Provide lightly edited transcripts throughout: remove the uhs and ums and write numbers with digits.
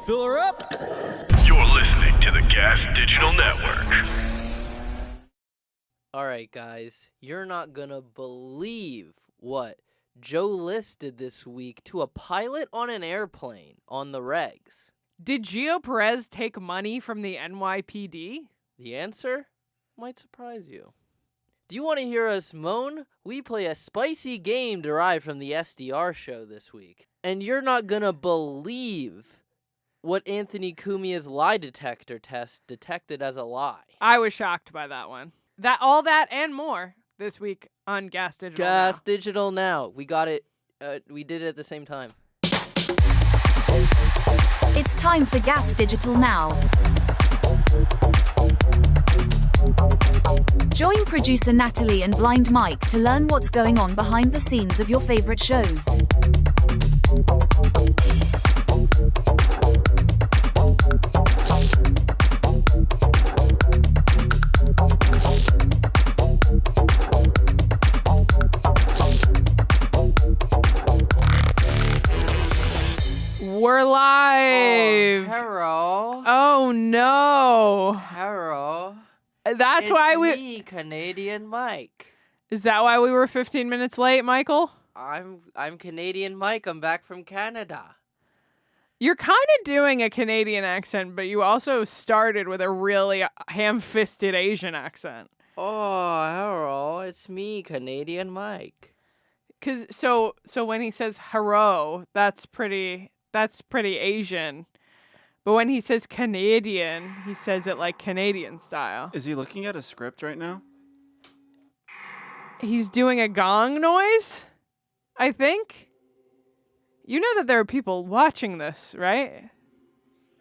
Fill her up. You're listening to the GaS Digital Network. All right, guys, you're not gonna believe what Joe List did this week to a pilot on an airplane on the Regz. Did Gio Perez take money from the NYPD? The answer might surprise you. Do you want to hear us moan? We play a spicy game derived from the SDR Show this week. And you're not gonna believe what Anthony Cumia's lie detector test detected as a lie. I was shocked by that one. All that and more this week on GaS Digital GaS Now. Digital Now. We got it. We did it at the same time. It's time for GaS Digital Now. Join producer Natalie and Blind Mike to learn what's going on behind the scenes of your favorite shows. We're live. Hello. Oh no. Hello. That's It's why me, Canadian Mike. Is that why we were 15 minutes late, Michael? I'm Canadian Mike. I'm back from Canada. You're kind of doing a Canadian accent, but you also started with a really ham-fisted Asian accent. Oh, hello. It's me, Canadian Mike. So when he says hello, that's pretty Asian. But when he says Canadian, he says it like Canadian style. Is he looking at a script right now? He's doing a gong noise, I think. You know that there are people watching this, right?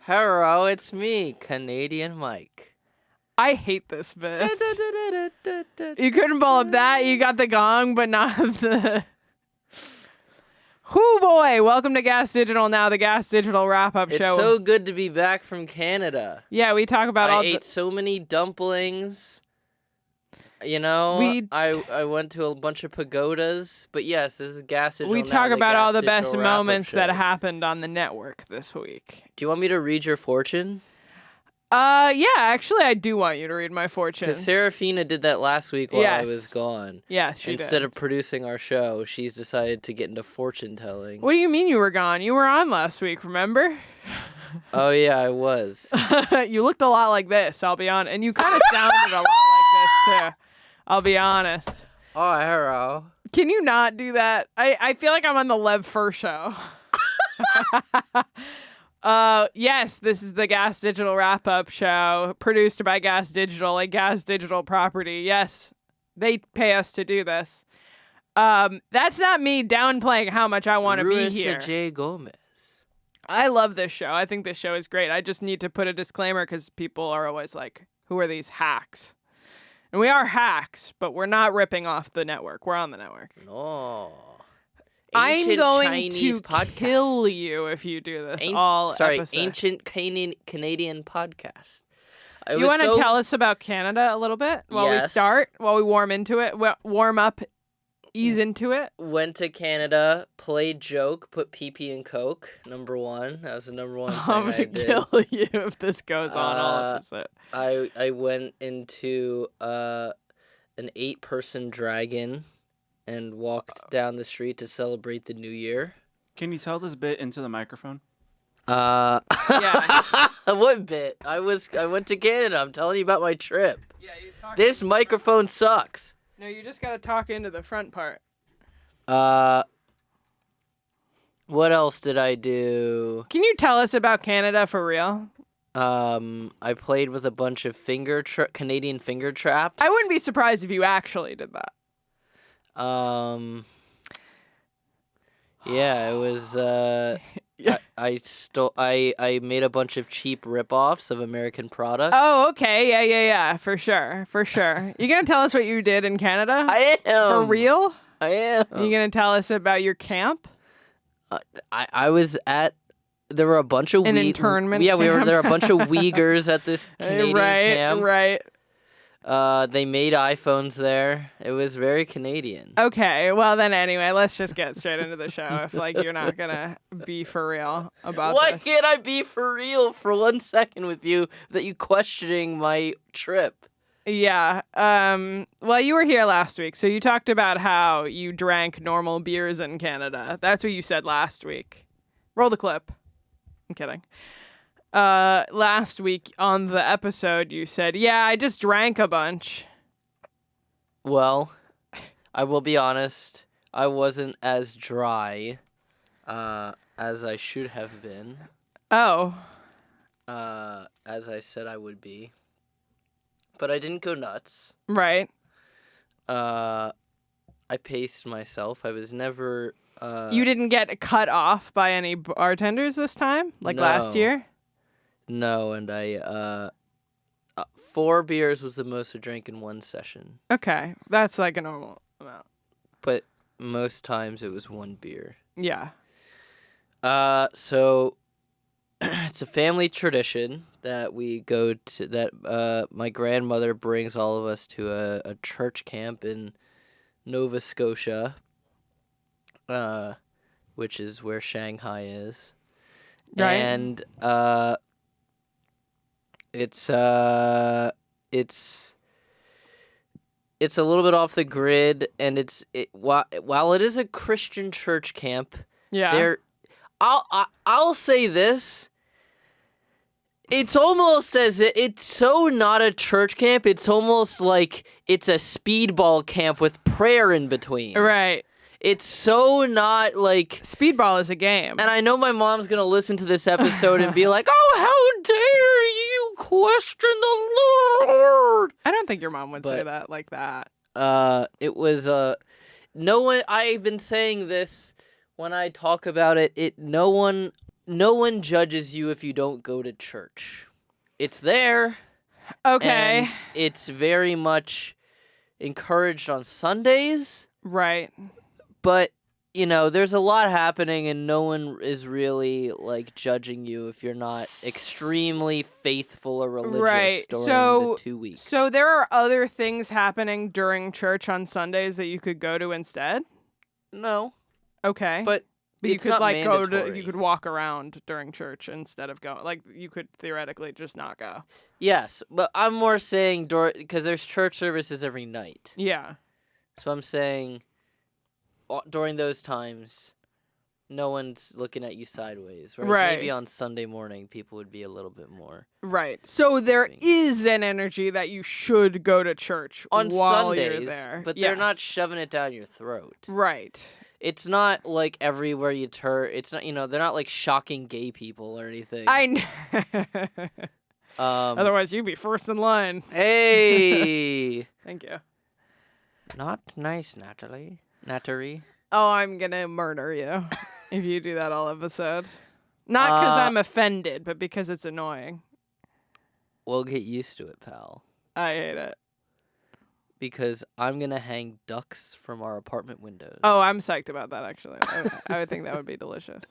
Hello, it's me, Canadian Mike. I hate this bit. You couldn't pull up that. You got the gong, but not the... Whoo boy, welcome to GaS Digital Now, the GaS Digital wrap-up It's show. so good to be back from Canada. Yeah, we talk about I ate so many dumplings. You know, I went to a bunch of pagodas. But yes, this is GaS Digital We Now, talk the about GaS all the Digital best wrap-up moments that shows. happened on the network this week. Do you want me to read your fortune? Yeah, actually, I do want you to read my fortune. Because Serafina did that last week while I Yes. was gone. Yeah, she Instead did. of producing our show, she's decided to get into fortune telling. What do you mean you were gone? You were on last week, remember? Oh yeah, I was. You looked a lot like this, I'll be honest. And you kind of sounded a lot like this, too. I'll be honest. Oh, hello. Can you not do that? I feel like I'm on the Lev Fur show. Yes, this is the GaS Digital wrap-up show, produced by GaS Digital, a GaS Digital property. Yes, they pay us to do this. That's not me downplaying how much I want to be here. J. Gomez. I love this show. I think this show is great. I just need to put a disclaimer because people are always like, who are these hacks? And we are hacks, but we're not ripping off the network. We're on the network. No. I'm Ancient going Chinese to podcast. kill you if you do this episode. Ancient Canadian podcast. You want to tell us about Canada a little bit while we Yes. start, while we warm into it, warm up, ease into it? Went to Canada, played joke, put pee-pee in Coke, number one. That was the number one thing I'm I going to did. kill you if this goes on all episode. I went into an 8-person dragon and walked down the street to celebrate the new year. Can you tell this bit into the microphone? Yeah. What bit? I went to Canada. I'm telling you about my trip. Yeah, you talk This microphone sucks. No, you just got to talk into the front part. What else did I do? Can you tell us about Canada for real? I played with a bunch of Canadian finger traps. I wouldn't be surprised if you actually did that. Yeah, it was. Yeah. I made a bunch of cheap ripoffs of American products. Oh, okay. Yeah. For sure. You gonna tell us what you did in Canada? I am. For real? I am. You gonna tell us about your camp? I was at. There were a bunch of An internment Yeah, camp? there were a bunch of Uyghurs at this Canadian camp. Right. They made iPhones there. It was very Canadian. Okay, well then anyway, let's just get straight into the show if like you're not gonna be for real about Why this. can't I be for real for 1 second with you that you questioning my trip? Yeah. Well, you were here last week, so you talked about how you drank normal beers in Canada. That's what you said last week. Roll the clip. I'm kidding. Last week on the episode, you said, "Yeah, I just drank a bunch." Well, I will be honest. I wasn't as dry as I should have been. Oh. As I said I would be. But I didn't go nuts. Right. I paced myself. I was never... You didn't get cut off by any bartenders this time? Like last No. year? No, and I... 4 beers was the most I drank in 1 session. Okay. That's like a normal amount. But most times it was 1 beer. Yeah. So... it's a family tradition that we go to, that my grandmother brings all of us to a church camp in Nova Scotia, which is where Shanghai is. Right. And it's a little bit off the grid, and while it is a Christian church camp, Yeah. I'll say this. It's almost as it's so not a church camp. It's almost like it's a speedball camp with prayer in between. Right. It's so not like. Speedball is a game. And I know my mom's gonna listen to this episode and be like, "Oh, how dare you question the Lord!" I don't think your mom would say But- that like that. It was no one. I've been saying this when I talk about it. No one judges you if you don't go to church. It's there. Okay. And it's very much encouraged on Sundays, Right. but there's a lot happening and no one is really like judging you if you're not extremely faithful or religious Right. during So- the 2 weeks. So there are other things happening during church on Sundays that you could go to instead? no, Okay. but you it's could not like go to mandatory. you could walk around during church instead of going. Like you could theoretically just not go. Yes, but I'm more saying because there's church services every night. Yeah. So I'm saying during those times, no one's looking at you sideways. Whereas Right. maybe on Sunday morning, people would be a little bit more. Right. So there Maybe. is an energy that you should go to church On while Sundays, you're there. but they're not Yes. shoving it down your throat. Right. It's not like everywhere you turn. It's not, they're not like shocking gay people or anything. I know. Otherwise, you'd be first in line. Hey! Thank you. Not nice, Natalie. Nattery. Oh, I'm gonna murder you if you do that all episode. Not because I'm offended, but because it's annoying. We'll get used to it, pal. I hate it. Because I'm going to hang ducks from our apartment windows. Oh, I'm psyched about that, actually. I would think that would be delicious.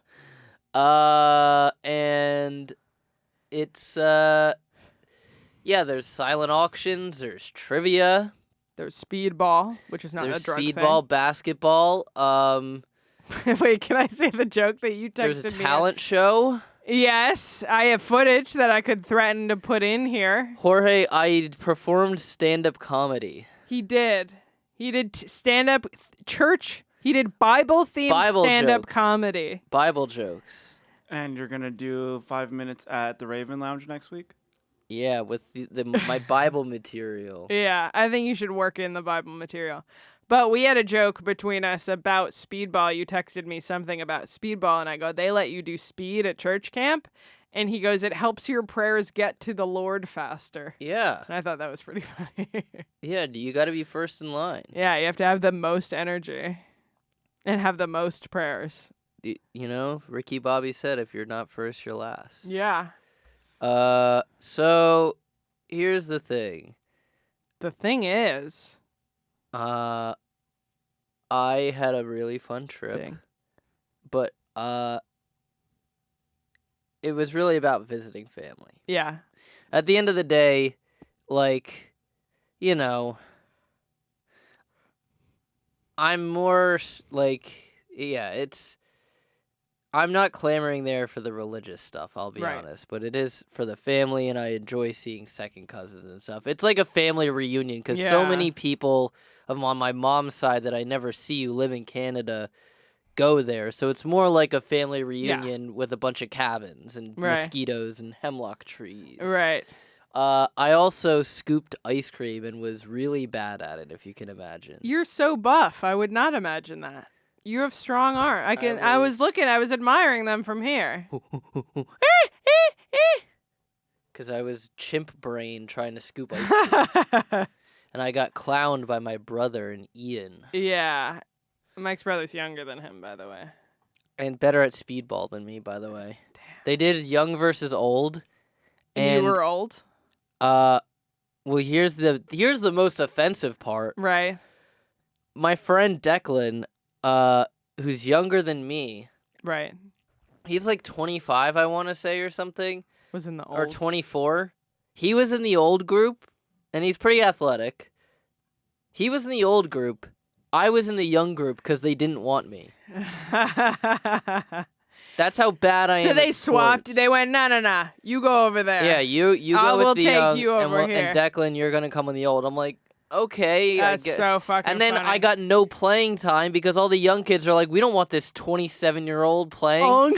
And it's, there's silent auctions, there's trivia, There's speedball, which is not there's a drug speedball, basketball, thing. Wait, can I say the joke that you texted there's a me? talent show. Yes, I have footage that I could threaten to put in here. Jorge, I performed stand-up comedy. He did. He did stand-up church. He did Bible-themed Bible stand-up jokes. comedy. Bible jokes. And you're gonna do 5 minutes at the Raven Lounge next week? Yeah, with my Bible material. Yeah, I think you should work in the Bible material. But we had a joke between us about speedball. You texted me something about speedball, and I go, they let you do speed at church camp? And he goes, it helps your prayers get to the Lord faster. Yeah. And I thought that was pretty funny. Yeah, you got to be first in line. Yeah, you have to have the most energy and have the most prayers. Ricky Bobby said, if you're not first, you're last. Yeah. So here's the thing. The thing is... I had a really fun trip, Dang. but it was really about visiting family. Yeah. At the end of the day, like, you know, I'm more I'm not clamoring there for the religious stuff, I'll be Right. honest, but it is for the family, and I enjoy seeing second cousins and stuff. It's like a family reunion because so Yeah. many people on my mom's side that I never see who live in Canada go there. So it's more like a family reunion with a bunch of cabins and Right. mosquitoes and hemlock trees. Right. I also scooped ice cream and was really bad at it, if you can imagine. You're so buff. I would not imagine that. You have strong arm. I was admiring them from here. Because I was chimp brain trying to scoop ice cream. And I got clowned by my brother and Ian. Yeah. Mike's brother's younger than him, by the way. And better at speedball than me, by the way. Damn. They did young versus old. And you were old? Well, here's the most offensive part. Right. My friend Declan, who's younger than me. Right. He's like 25, I want to say, or something. Was in the old. Or 24. He was in the old group, and he's pretty athletic. He was in the old group. I was in the young group because they didn't want me. That's how bad I am. So they at swapped. sports. They went, nah. You go over there. Yeah, you go with will the take young, you over and, here. and Declan, you're gonna come on the old. I'm like, okay, That's I guess. so fucking And then funny. I got no playing time because all the young kids are like, we don't want this 27-year-old playing.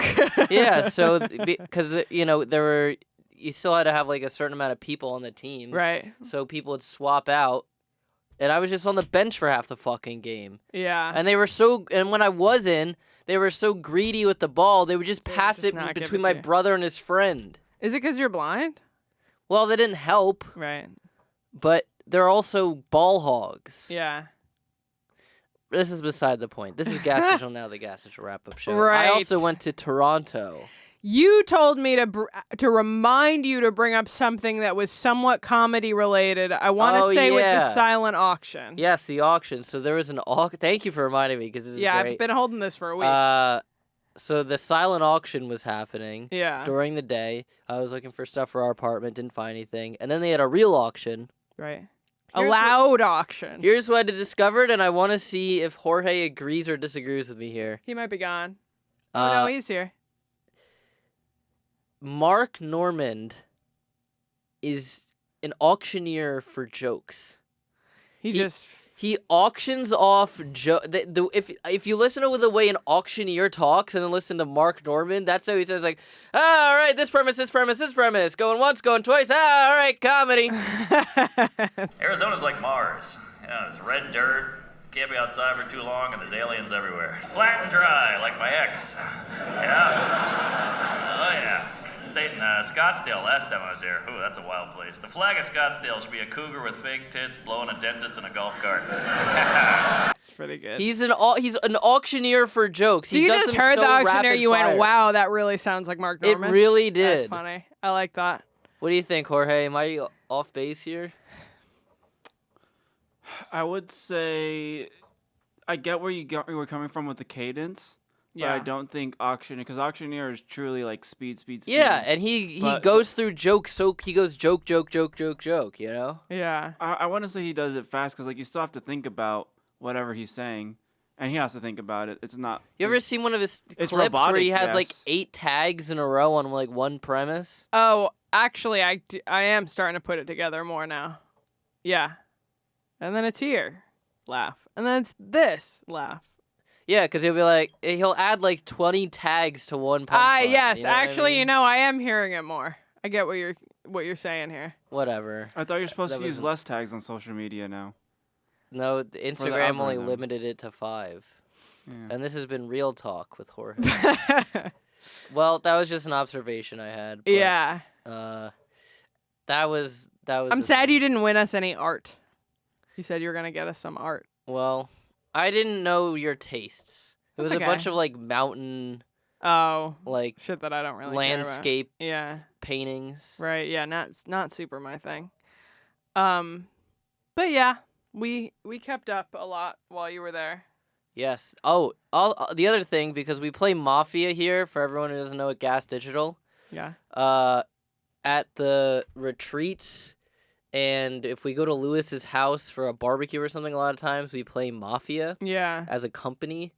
Yeah, so because you still had to have like a certain amount of people on the teams. Right. So people would swap out. And I was just on the bench for half the fucking game. Yeah. And when I was in, they were so greedy with the ball, they would just pass just it not give between it my to you. brother and his friend. Is it because you're blind? Well, they didn't help, Right. but they're also ball hogs. Yeah. This is beside the point. This is Gas Digital Now, the Gas Digital Wrap-Up Show. Right. I also went to Toronto. You told me to remind you to bring up something that was somewhat comedy related. I want to say with the yeah. silent auction. Yes, the auction. So there was an auction. Thank you for reminding me because this is Yeah, great. I've been holding this for a week. So the silent auction was happening. Yeah. During the day. I was looking for stuff for our apartment, didn't find anything. And then they had a real auction. Right. A Here's loud auction. Here's what I discovered, and I want to see if Jorge agrees or disagrees with me here. He might be gone. Oh, no, he's here. Mark Normand is an auctioneer for jokes. He auctions off if you listen to the way an auctioneer talks and then listen to Mark Normand, that's how he says like, all right, this premise, going once, going twice, all right, comedy. Arizona's like Mars. It's red dirt, can't be outside for too long, and there's aliens everywhere. Flat and dry, like my ex. Yeah. Oh, yeah. Stayed in Scottsdale last time I was here. Ooh, that's a wild place. The flag of Scottsdale should be a cougar with fake tits blowing a dentist in a golf cart. That's pretty good. He's an auctioneer for jokes. So you just heard the auctioneer, you went, wow, that really sounds like Mark It Normand. really did. That's funny. I like that. What do you think, Jorge? Am I off base here? I would say I get where you were coming from with the cadence. But I don't think because auctioneer is truly like speed. Yeah, and he goes through jokes, so he goes joke, you know? Yeah. I want to say he does it fast because like you still have to think about whatever he's saying, and he has to think about it. It's not. You ever seen one of his it's clips where he robotic, has like yes. 8 tags in a row on like one premise? Oh, actually, I am starting to put it together more now. Yeah. And then it's here. Laugh. And then it's this. Laugh. Yeah, because he'll add like 20 tags to one punchline. Yes. You know what I Actually, mean? I am hearing it more. I get what you're saying here. Whatever. I thought you're supposed That to use wasn't- less tags on social media now. No, Instagram only algorithm. limited it to 5. Yeah. And this has been Real Talk with Jorge. Well, that was just an observation I had. But, Yeah. That was. I'm the sad thing. you didn't win us any art. You said you were going to get us some art. Well, I didn't know your tastes. It was That's a bunch of like mountain, Oh. like Shit that I don't really landscape care about. Yeah. paintings. Right. Yeah. Not super my thing. But yeah, we kept up a lot while you were there. Yes. Oh, the other thing, because we play Mafia here, for everyone who doesn't know, at Gas Digital. Yeah. At the retreats, And if we go to Lewis's house for a barbecue or something, a lot of times we play Mafia Yeah. as a company,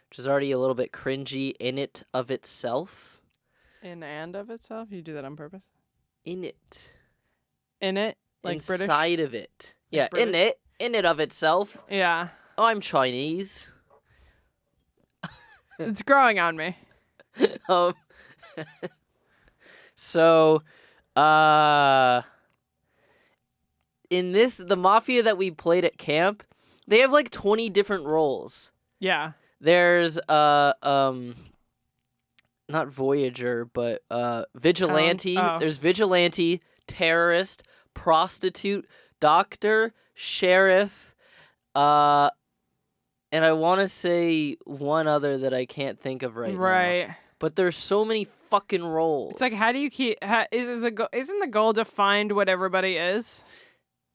which is already a little bit cringy in it of itself. In and of itself? You do that on purpose? In it. In it? Like Inside British? of it. Yeah, British? in it. In it of itself. Yeah. Oh, I'm Chinese. It's growing on me. um, so, in the Mafia that we played at camp, they have like 20 different roles. Yeah. There's not Voyager, but Vigilante. Oh. There's Vigilante, Terrorist, Prostitute, Doctor, Sheriff, and I want to say one other that I can't think of right now. Right. But there's so many fucking roles. It's like, how do you keep... isn't the goal to find what everybody is?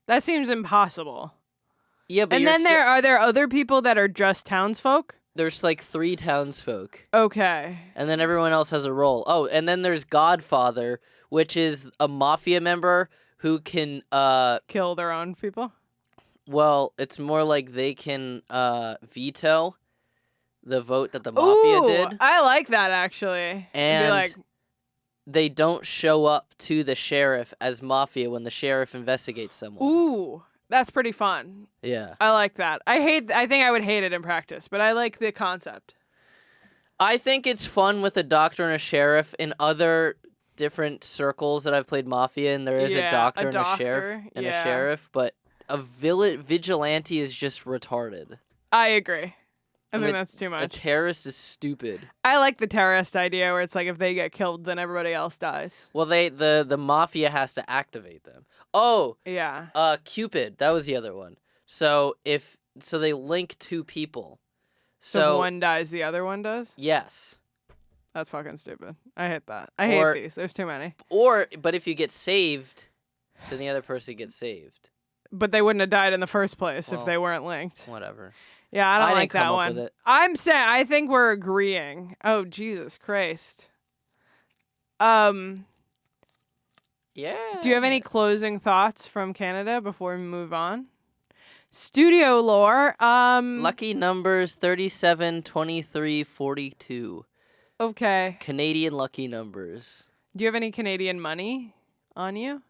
That seems impossible. Yeah, but And then are there other people that are just townsfolk? there's like 3 townsfolk. Okay. And then everyone else has a role. Oh, and then there's Godfather, which is a mafia member who can Kill their own people? well, it's more like they can veto the vote that the mafia did. I like that actually. And be like, they don't show up to the sheriff as mafia when the sheriff investigates someone. ooh, that's pretty fun. Yeah. I like that. I think I would hate it in practice, but I like the concept. I think it's fun with a doctor and a sheriff. In other different circles that I've played Mafia in, there is a Yeah, doctor a and a sheriff doctor, and yeah. a sheriff, but a vigilante is just retarded. I agree. I think mean, that's too A much. terrorist is stupid. I like the terrorist idea where it's like if they get killed, then everybody else dies. Well, the Mafia has to activate them. Oh, Yeah. Cupid, that was the other one. So they link 2 people. So if one dies, the other one does? Yes. That's fucking stupid. I hate that. I Or- hate these. There's too many. But if you get saved, then the other person gets saved. But they wouldn't have died in the first place if Well, they weren't linked. Whatever. Yeah, I don't I didn't like that come up one. with it. I'm saying I think we're agreeing. Oh, Jesus Christ. Yeah. Do you have any closing thoughts from Canada before we move on? Studio lore. Lucky numbers 37, 23, 42. Okay. Canadian lucky numbers. Do you have any Canadian money on you?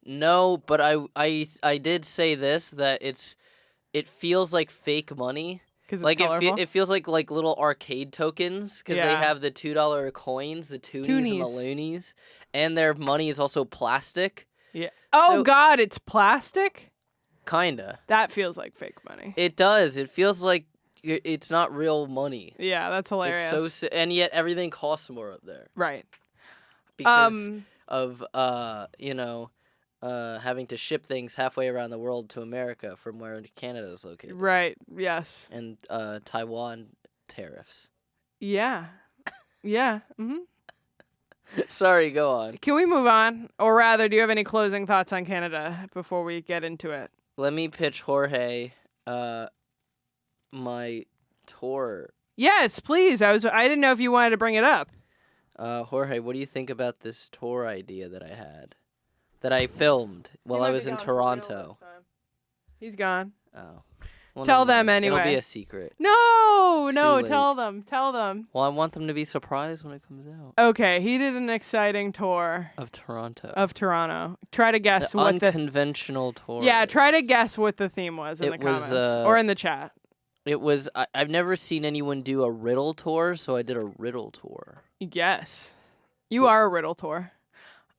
No, but I did say this, that it feels like fake money. Because Like it's colorful. it feels like little arcade tokens because they Yeah. have the $2 coins, the toonies and the Toonies. loonies, and their money is also plastic. Yeah. Oh So- God, it's plastic. Kinda. That feels like fake money. It does. It feels like it's not real money. Yeah, that's hilarious. It's so and yet everything costs more up there right. because of having to ship things halfway around the world to America from where Canada is located. Right. Yes. And Taiwan tariffs. Yeah. Yeah. Sorry, go on. Can we move on? Or rather, do you have any closing thoughts on Canada before we get into it? Let me pitch Jorge my tour. Yes, please. I didn't know if you wanted to bring it up. Jorge, what do you think about this tour idea that I had? That I filmed while I was in Toronto. He's gone. Oh. Well, Tell never them mind. It'll be anyway. a secret. No, late. tell them. Tell them. Well, I want them to be surprised when it comes out. Okay, he did an exciting tour Of Toronto. of Toronto. Try to guess the what the unconventional tour. Yeah, try to guess what the theme was in It the was, comments or in the chat. It was. I've never seen anyone do a riddle tour, so I did a riddle tour. Yes. You are a riddle tour.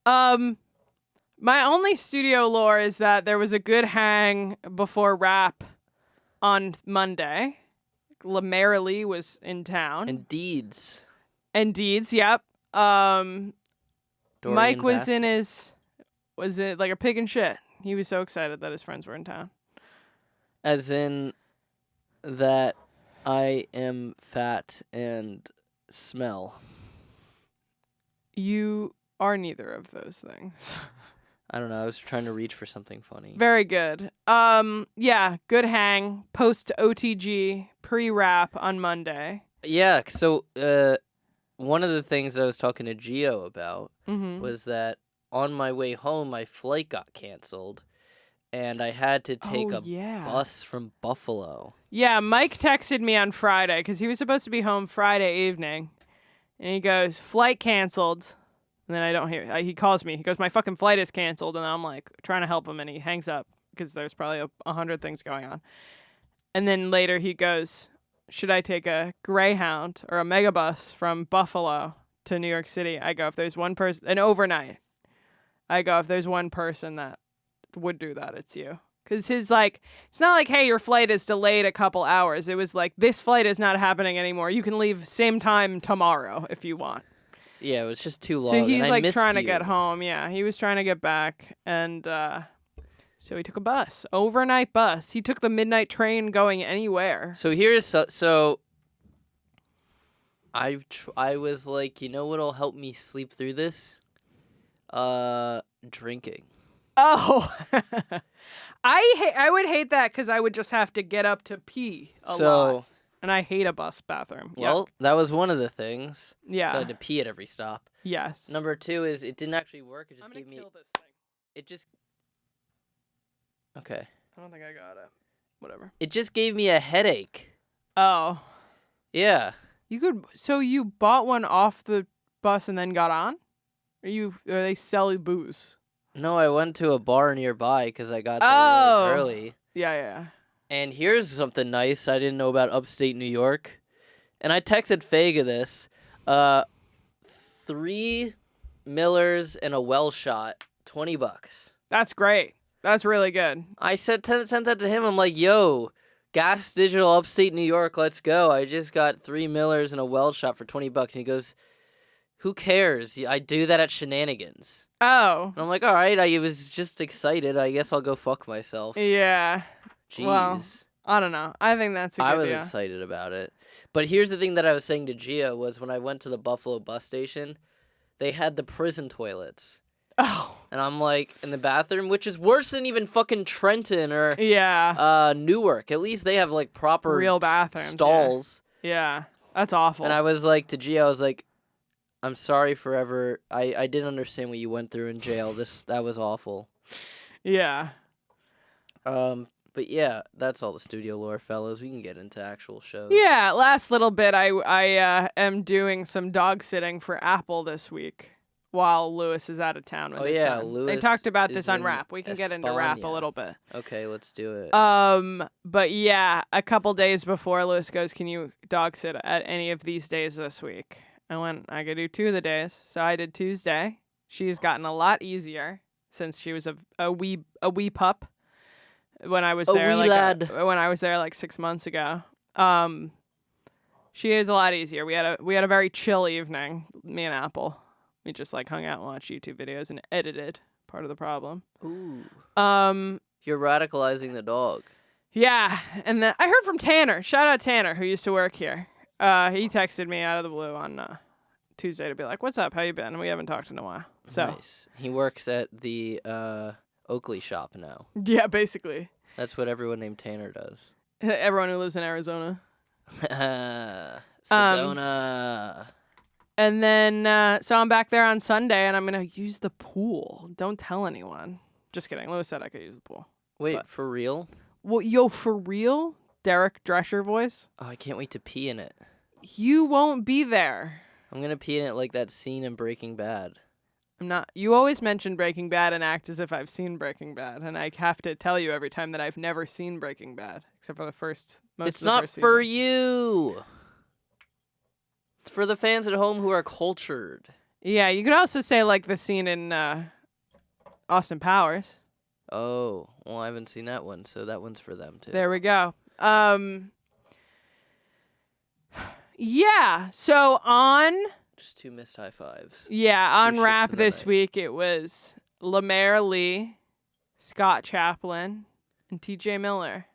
My only studio lore is that there was a good hang before rap on Monday. Merrily was in town. And Deeds. And Deeds, yep. Dorian Mike was Basket. in was it like a pig in shit? He was so excited that his friends were in town. As in that I am fat and smell. You are neither of those things. I don't know. I was trying to reach for something funny. Very good. Yeah, good hang. Post OTG, pre-rap on Monday. Yeah. So one of the things that I was talking to Gio about Mm-hmm. was that on my way home, my flight got canceled. and I had to take a yeah. bus from Buffalo. Yeah, Mike texted me on Friday because he was supposed to be home Friday evening. And he goes, flight canceled. And then I don't hear. He calls me. He goes, my fucking flight is canceled. And I'm like trying to help him, and he hangs up because there's probably 100 things going on. And then later he goes, should I take a Greyhound or a megabus from Buffalo to New York City? I go, if there's one person, an overnight. I go, if there's one person that would do that, it's you. Because it's not like, hey, your flight is delayed a couple hours. It was like, this flight is not happening anymore. You can leave same time tomorrow if you want. Yeah, it was just too long. So he's and I missed trying to you. get home. Yeah, he was trying to get back. And so he took a bus, overnight bus. He took the midnight train going anywhere. So here's so I was like, you know what'll help me sleep through this? Drinking. Oh, I would hate that because I would just have to get up to pee a lot. And I hate a bus bathroom. Well, that was one of the things. Yeah. So I had to pee at every stop. Yes. Number 2 is it didn't actually work. It just I'm gave gonna me. kill this thing. It just. Okay. I don't think I got it. Whatever. It just gave me a headache. Oh. Yeah. You could. So you bought one off the bus and then got on? Or they sell booze? No, I went to a bar nearby because I got there really early. Yeah. And here's something nice I didn't know about upstate New York. And I texted Fega this. 3 Millers and a well shot, $20. That's great. That's really good. I sent that to him. I'm like, yo, Gas Digital upstate New York, let's go. I just got 3 Millers and a well shot for $20. And he goes, who cares? I do that at Shenanigans. Oh. And I'm like, all right, I was just excited. I guess I'll go fuck myself. Yeah. Jeez. Well, I don't know. I think that's a good I was idea. excited about it. But here's the thing that I was saying to Gia was when I went to the Buffalo bus station, they had the prison toilets. Oh. And I'm like, in the bathroom, which is worse than even fucking Trenton or Newark. At least they have like proper real bathrooms, stalls. Yeah. That's awful. And I was like to Gia, I was like, I'm sorry forever. I didn't understand what you went through in jail. That was awful. Yeah. But yeah, that's all the studio lore, fellas. We can get into actual shows. Yeah, last little bit. I am doing some dog sitting for Apple this week while Lewis is out of town with his son. Lewis they talked about is this on in Rap. We can get into Rap a little bit. Okay, let's do it. But yeah, a couple days before Lewis goes, can you dog sit at any of these days this week? I could do 2 of the days. So I did Tuesday. She's gotten a lot easier since she was a wee pup. When I was there, when I was there like 6 months ago, she is a lot easier. We had a very chill evening. Me and Apple, we just like hung out and watched YouTube videos and edited. Part of the problem. Ooh. You're radicalizing the dog. Yeah, and then I heard from Tanner. Shout out Tanner, who used to work here. He texted me out of the blue on Tuesday to be like, "What's up? How you been?" We haven't talked in a while. So nice. He works at the Oakley shop now. Yeah, basically. That's what everyone named Tanner does. Everyone who lives in Arizona. Sedona. And then, so I'm back there on Sunday, and I'm going to use the pool. Don't tell anyone. Just kidding. Lewis said I could use the pool. Wait, for real? Well, yo, for real? Derek Drescher voice? Oh, I can't wait to pee in it. You won't be there. I'm going to pee in it like that scene in Breaking Bad. I'm not. You always mention Breaking Bad and act as if I've seen Breaking Bad, and I have to tell you every time that I've never seen Breaking Bad, except for the first. It's not for you. It's for the fans at home who are cultured. Yeah, you could also say like the scene in Austin Powers. Oh, well, I haven't seen that one, so that one's for them too. There we go. Yeah. So on. Just 2 missed high fives. Yeah, on shits Rap in the this night. week, it was Lemaire Lee, Scott Chaplin, and TJ Miller.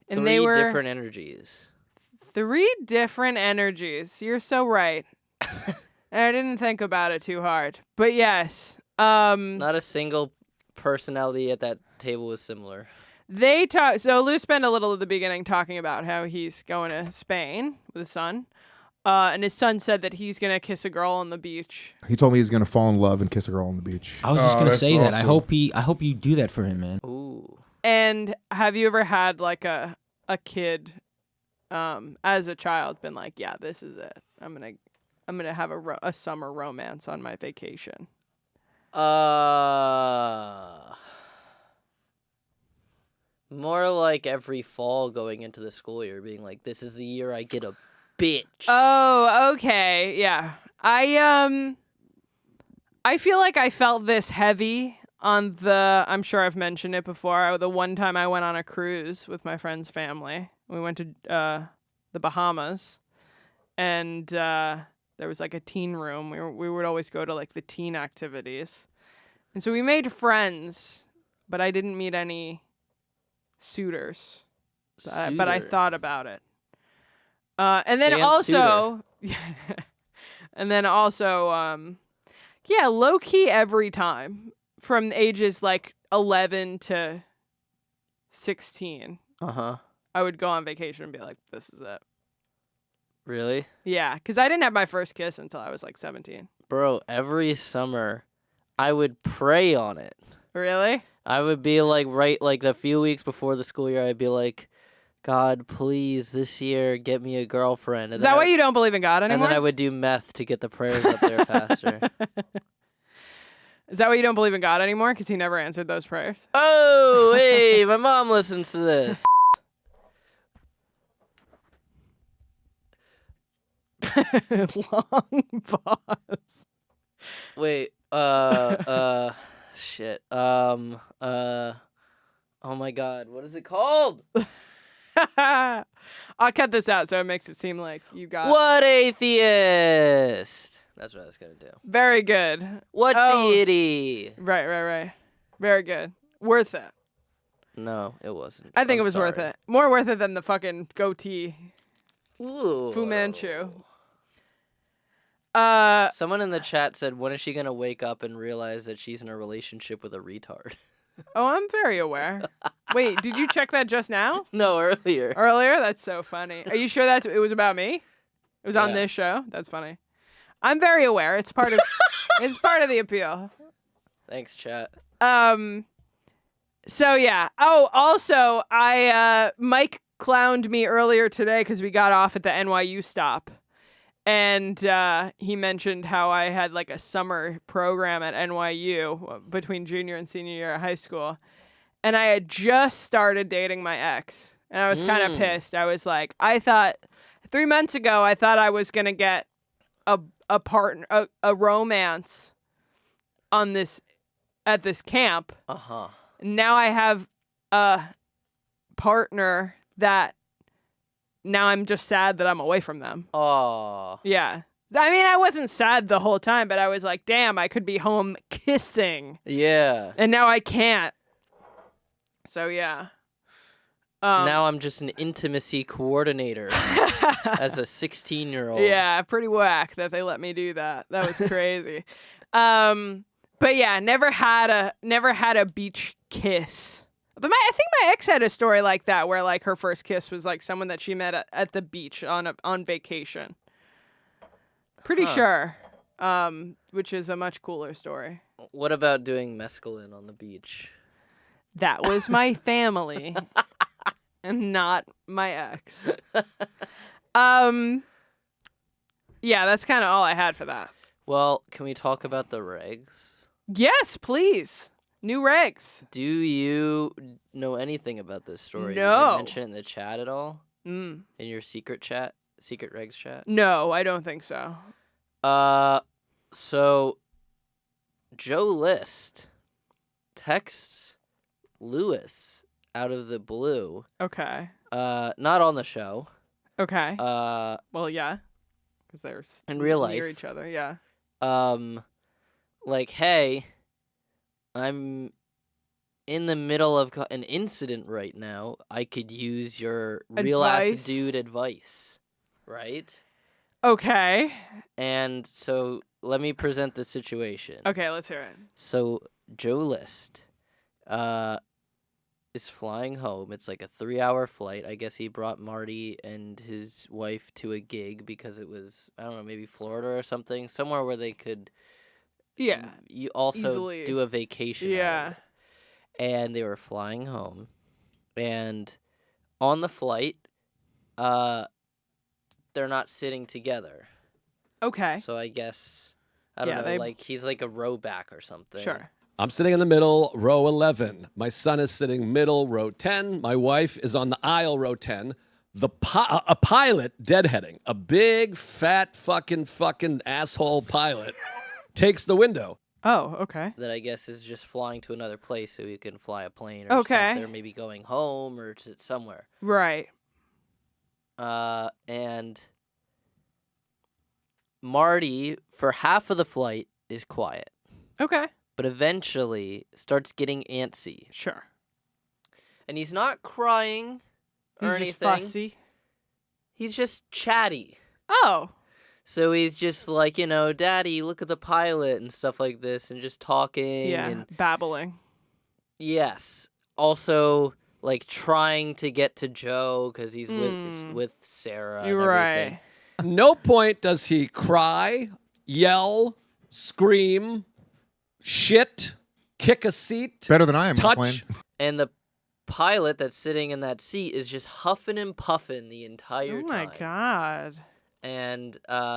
And 3 they were different energies. 3 different energies. You're so right. I didn't think about it too hard. But yes. Not a single personality at that table was similar. They talk. So Lou spent a little at the beginning talking about how he's going to Spain with his son. And his son said that he's going to kiss a girl on the beach. He told me he's going to fall in love and kiss a girl on the beach. I was just going to that's say that. awesome. I hope you do that for him, man. Ooh. And have you ever had like a kid as a child been like, yeah, this is it. I'm gonna have a summer romance on my vacation. More like every fall going into the school year, being like, this is the year I get a bitch. Oh, okay. Yeah. I feel like I felt this heavy on I'm sure I've mentioned it before. The one time I went on a cruise with my friend's family. We went to the Bahamas, and there was like a teen room. We would always go to like the teen activities. And so we made friends, but I didn't meet any suitors. But I thought about it. And then also, yeah, low key every time from ages like 11 to 16. I would go on vacation and be like, this is it. Really? Yeah, because I didn't have my first kiss until I was like 17. Bro, every summer I would pray on it. Really? I would be like, like a few weeks before the school year, I'd be like, God, please, this year, get me a girlfriend. Is that why you don't believe in God anymore? And then I would do meth to get the prayers up there faster. Is that why you don't believe in God anymore? Because he never answered those prayers? Oh, hey, my mom listens to this. Long pause. Wait, shit. Oh my God, what is it called? I'll cut this out so it makes it seem like you got What atheist? That's what I was gonna do. Very good. What deity? Right. Very good. Worth it. No, it wasn't. I think I'm it was sorry. worth it. More worth it than the fucking goatee. Ooh. Fu Manchu. Someone in the chat said, when is she gonna wake up and realize that she's in a relationship with a retard? Oh, I'm very aware. Wait, did you check that just now? No, earlier. Earlier? That's so funny. Are you sure it was about me? It was on Yeah. this show? That's funny. I'm very aware. It's part of it's part of the appeal. Thanks, chat. So yeah. Oh, also, Mike clowned me earlier today because we got off at the NYU stop. And he mentioned how I had like a summer program at NYU between junior and senior year of high school. And I had just started dating my ex. And I was kind of pissed. I was like, 3 months ago, I thought I was going to get a partner, a romance at this camp. Now I have a partner that now I'm just sad that I'm away from them. Oh. Yeah. I mean, I wasn't sad the whole time, but I was like, damn, I could be home kissing. Yeah. And now I can't. So, yeah. Now I'm just an intimacy coordinator as a 16-year-old. Yeah, pretty whack that they let me do that. That was crazy. But yeah, never had a beach kiss. But I think my ex had a story like that where like her first kiss was like someone that she met at the beach on vacation. Pretty sure. Which is a much cooler story. What about doing mescaline on the beach? That was my family and not my ex. Yeah, that's kind of all I had for that. Well, can we talk about the regs? Yes, please. New regs. Do you know anything about this story? No. You didn't mention it in the chat at all? In your secret regs chat? No, I don't think so. So Joe List texts Lewis out of the blue. Okay. Not on the show. Okay. Well, yeah, because they're in real near life. each other. Yeah. Like, hey, I'm in the middle of an incident right now. I could use your real ass dude advice, right? Okay. And so let me present the situation. Okay, let's hear it. So Joe List is flying home. It's like a 3-hour flight. I guess he brought Marty and his wife to a gig because it was, I don't know, maybe Florida or something, somewhere where they could Yeah. you also Easily. do a vacation. Yeah. And they were flying home. And on the flight, they're not sitting together. Okay. So I guess, I don't know, like he's like a row back or something. Sure. I'm sitting in the middle, row 11. My son is sitting middle, row 10. My wife is on the aisle, row 10. A pilot deadheading, a big, fat, fucking asshole pilot, takes the window. Oh, okay. That I guess is just flying to another place so he can fly a plane or something, or maybe going home or to somewhere. Right. And Marty, for half of the flight, is quiet. Okay. But eventually starts getting antsy. Sure. And he's not crying or He's anything. just fussy. He's just chatty. Oh. So he's just like, Daddy, look at the pilot and stuff like this, and just talking. Yeah, and babbling. yes. Also, like, trying to get to Joe because he's with Sarah. You're and everything. right. No point does he cry, yell, scream, shit, kick a seat. Better than I am. Touch. And the pilot that's sitting in that seat is just huffing and puffing the entire time. Oh my god. And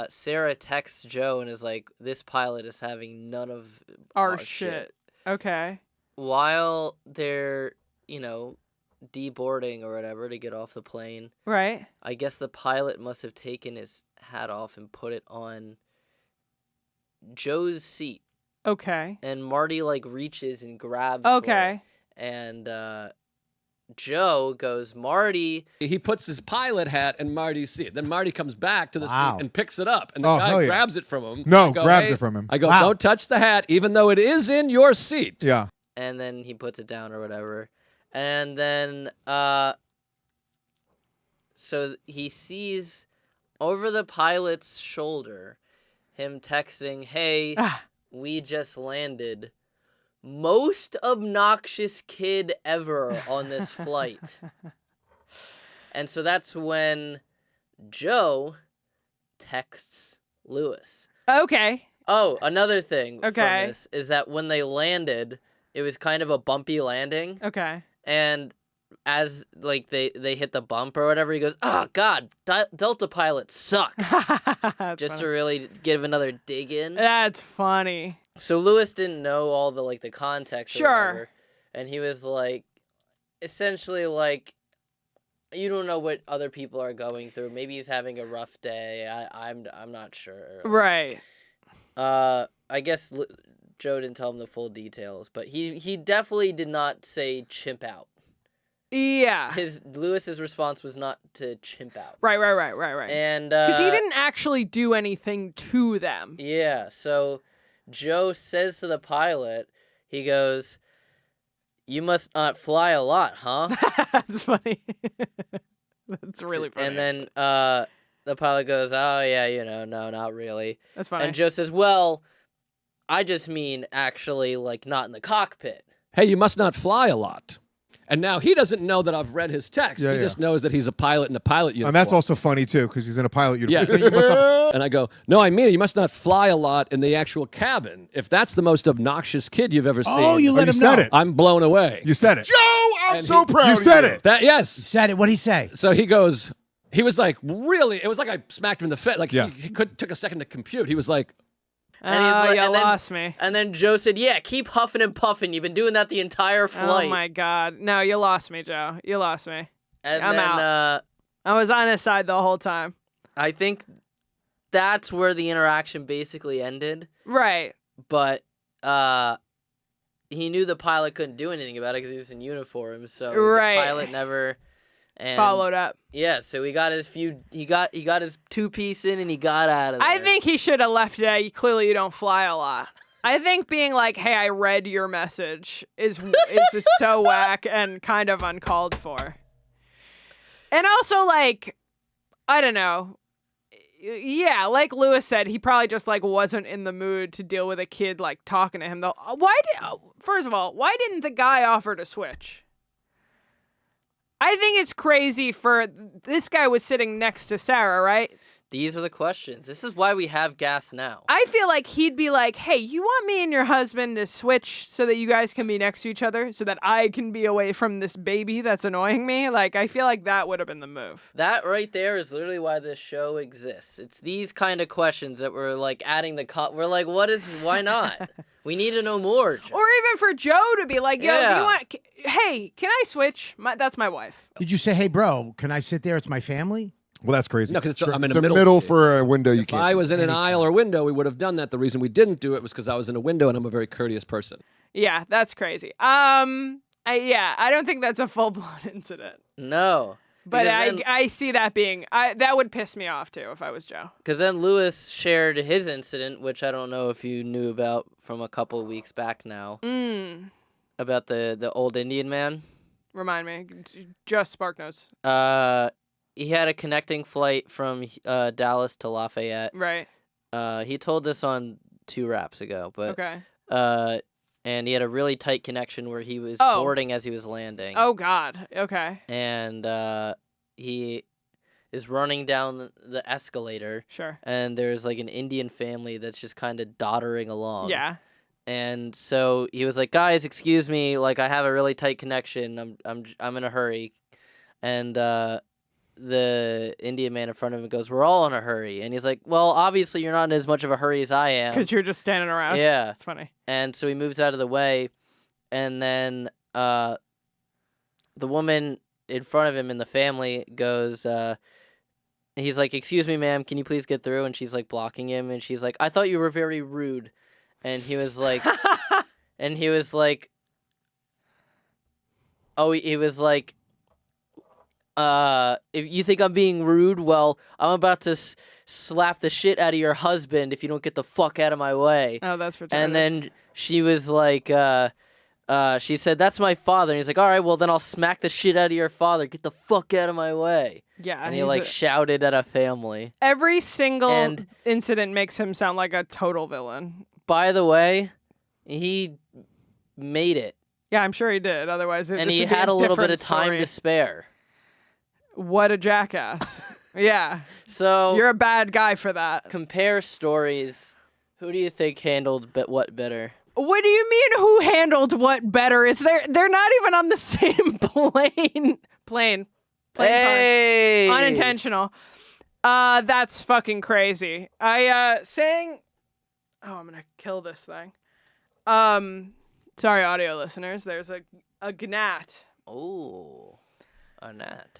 Sarah texts Joe and is like, this pilot is having none of Our shit. Okay. While they're, deboarding or whatever to get off the plane, Right. I guess the pilot must have taken his hat off and put it on Joe's seat. Okay. And Marty, reaches and grabs for Okay. it. And Joe goes, Marty. He puts his pilot hat in Marty's seat. Then Marty comes back to the Wow. seat and picks it up. And the Oh, guy hell yeah. grabs it from him. No, I go, grabs "Hey," it from him. I go, Wow. don't touch the hat, even though it is in your seat. Yeah. And then he puts it down or whatever. And then, so he sees over the pilot's shoulder him texting, hey, we just landed. Most obnoxious kid ever on this flight. And so that's when Joe texts Lewis. Okay. Oh, another thing Okay. from this is that when they landed, it was kind of a bumpy landing. Okay. And as they hit the bump or whatever, he goes, "Oh God, Delta pilots suck." Just to really give another dig in. That's funny. So Lewis didn't know all the context. Sure. Or whatever, and he was essentially you don't know what other people are going through. Maybe he's having a rough day. I'm not sure. Right. I guess Joe didn't tell him the full details, but he definitely did not say chimp out. Yeah. Lewis's response was not to chimp out. Right. And Because he didn't actually do anything to them. Yeah, so Joe says to the pilot, he goes, "You must not fly a lot, huh?" That's funny. That's really funny. And then the pilot goes, "Oh yeah, no, not really." That's funny. And Joe says, "Well, I just mean actually not in the cockpit." Hey, you must not fly a lot. And now he doesn't know that I've read his text. Yeah, he just knows that he's a pilot in a pilot uniform. And that's also funny, too, because he's in a pilot uniform. Yeah. So you must not- And I go, no, I mean it. You must not fly a lot in the actual cabin. If that's the most obnoxious kid you've ever seen. Oh, you let him said know. it. I'm blown away. You said it. Joe, I'm And so he- proud You of said you. it. That yes. Said it. What'd he say? So he goes, he was really, it was like I smacked him in the face. Yeah. He took a second to compute. He was like, And he's like, you and then- lost me. And then Joe said, "Yeah, keep huffing and puffing. You've been doing that the entire flight." Oh my god. No, you lost me, Joe. You lost me. And I'm then, out. I was on his side the whole time. I think that's where the interaction basically ended. Right. But he knew the pilot couldn't do anything about it because he was in uniform. So Right. the pilot never Followed up. Yeah, so he got his he got his 2-piece in and he got out of there. I think he should have left it. Clearly, you don't fly a lot. I think being like, "Hey, I read your message," is just so whack and kind of uncalled for. And also, I don't know. Yeah, like Lewis said, he probably just wasn't in the mood to deal with a kid talking to him. Though, first of all, why didn't the guy offer to switch? I think it's crazy for this guy was sitting next to Sarah, right? These are the questions. This is why we have gas now. I feel like he'd be like, hey, you want me and your husband to switch so that you guys can be next to each other so that I can be away from this baby that's annoying me? Like, I feel like that would have been the move. That right there is literally why this show exists. It's these kind of questions that we're like adding we're like, why not? We need to know more, Joe. Or even for Joe to be like, yo, do Yeah. you want, hey, can I switch? That's my wife. Did you say, hey, bro, can I sit there? It's my family? Well, that's crazy. No, because I'm in it's a a middle. middle for a window. You If can't. I was in an aisle or window, we would have done that. The reason we didn't do it was because I was in a window and I'm a very courteous person. Yeah, that's crazy. I don't think that's a full-blown incident. No. But Because I see that being, that would piss me off too if I was Joe. Because then Lewis shared his incident, which I don't know if you knew about from a couple of weeks back now, about the old Indian man. Remind me, just Sparknose. He had a connecting flight from Dallas to Lafayette. Right. He told this on 2 raps ago, but Okay. and he had a really tight connection where he was Oh. boarding as he was landing. Oh God. Okay. And he is running down the escalator. Sure. And there's like an Indian family that's just kind of doddering along. Yeah. And so he was like, "Guys, excuse me, like I have a really tight connection. I'm in a hurry." And the Indian man in front of him goes, "We're all in a hurry." And he's like, "Well, obviously you're not in as much of a hurry as I am." Because you're just standing around. Yeah. That's funny. And so he moves out of the way, and then the woman in front of him in the family goes, he's like, "Excuse me, ma'am, can you please get through?" And she's like blocking him, and she's like, "I thought you were very rude." And he was like, he was like, if you think I'm being rude, well, I'm about to slap the shit out of your husband if you don't get the fuck out of my way. Oh, that's retarded. And then she was like, she said, "That's my father." And he's like, "All right, well, then I'll smack the shit out of your father. Get the fuck out of my way." Yeah. And he like shouted at a family. Every single And- incident makes him sound like a total villain. By the way, he made it. Yeah, I'm sure he did. Otherwise, And this he would be had a little bit different of time story. to spare. What a jackass. Yeah. So You're a bad guy for that. compare stories. Who do you think handled what better? What do you mean who handled what better? They're not even on the same plane. Plane card. Hey! Unintentional. That's fucking crazy. Saying oh, I'm gonna kill this thing. Sorry, audio listeners. There's a gnat. Oh, a gnat.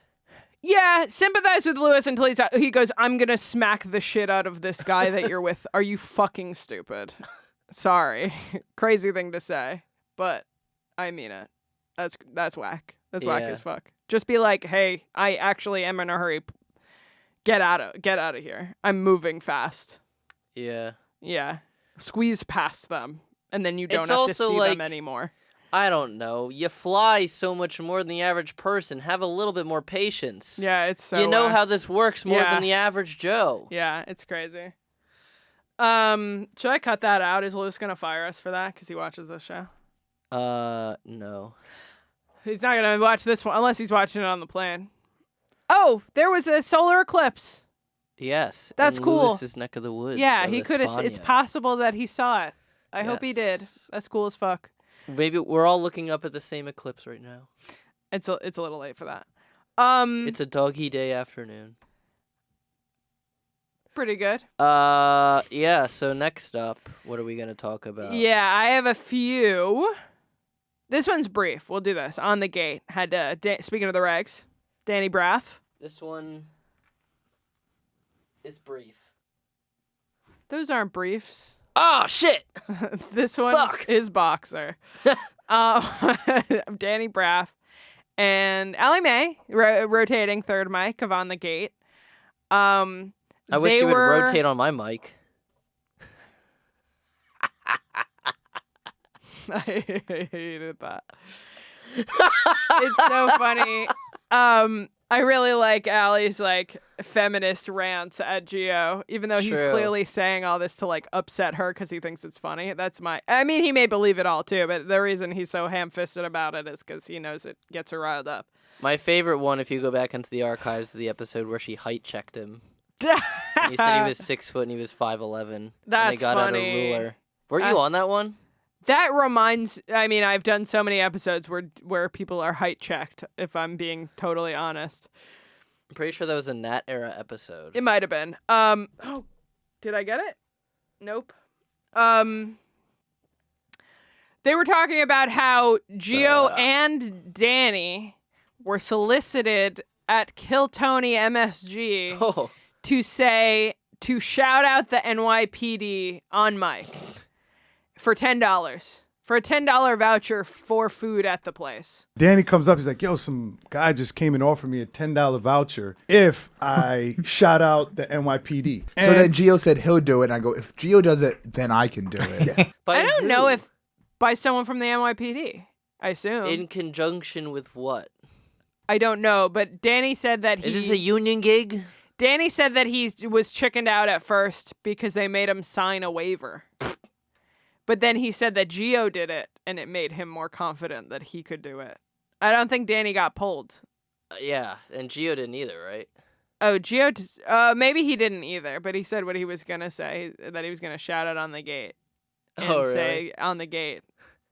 Yeah, sympathize with Lewis until he goes, "I'm gonna smack the shit out of this guy that you're with. Are you fucking stupid?" Sorry. Crazy thing to say, but I mean it. That's whack. That's whack Yeah. as fuck. Just be like, "Hey, I actually am in a hurry. Get out of here. I'm moving fast." Yeah. Yeah. Squeeze past them, and then you don't It's have to also see like- them anymore. I don't know. You fly so much more than the average person. Have a little bit more patience. Yeah, it's so you know whack. how this works more Yeah. than the average Joe. Yeah, it's crazy. Should I cut that out? Is Lewis gonna fire us for that because he watches this show? No. He's not gonna watch this one unless he's watching it on the plane. Oh, there was a solar eclipse. Yes. That's in could Lewis's neck of the woods. Yeah, of he could have. It's España. possible that he saw it. I hope he did. Yes. That's cool as fuck. Maybe we're all looking up at the same eclipse right now. It's a little late for that. It's a doggy day afternoon. Pretty good. Yeah, so next up, what are we going to talk about? Yeah, I have a few. This one's brief. We'll do this. On the gate. Had speaking of the Regz, Danny Braff. This one is brief. Those aren't briefs. Oh, shit! This one Fuck. is boxer. Danny Braff and Allie Mae rotating third mic of On the Gate. I wish you would rotate on my mic. I hated that. It's so funny. I really like Allie's like feminist rants at Geo, even though he's True. clearly saying all this to like upset her because he thinks it's funny. I mean, he may believe it all too, but the reason he's so ham-fisted about it is because he knows it gets her riled up. My favorite one, if you go back into the archives of the episode where she height checked him. And he said he was 6 foot and he was 5'11". And That's they got out a funny. ruler. Were you on that one? That reminds. I mean, I've done so many episodes where people are height checked. If I'm being totally honest, I'm pretty sure that was a Nat era episode. it might have been. Oh, did I get it? Nope. They were talking about how Gio and Danny were solicited at Kill Tony MSG Oh, to shout out the NYPD on mic for $10. For a $10 voucher for food at the place. Danny comes up, he's like, yo, some guy just came and offered me a $10 voucher if I shout out the NYPD. So then Gio said he'll do it, and I go, if Gio does it, then I can do it. by I don't know who? if by someone from the NYPD, I assume. In conjunction with what? I don't know, but Danny said that he... Is this a union gig? Danny said that he was chickened out at first because they made him sign a waiver. But then he said that Gio did it, and it made him more confident that he could do it. I don't think Danny got pulled. Yeah, and Gio didn't either, right? Oh, Gio... maybe he didn't either, but he said what he was going to say, that he was going to shout it on the gate. And say, on the gate,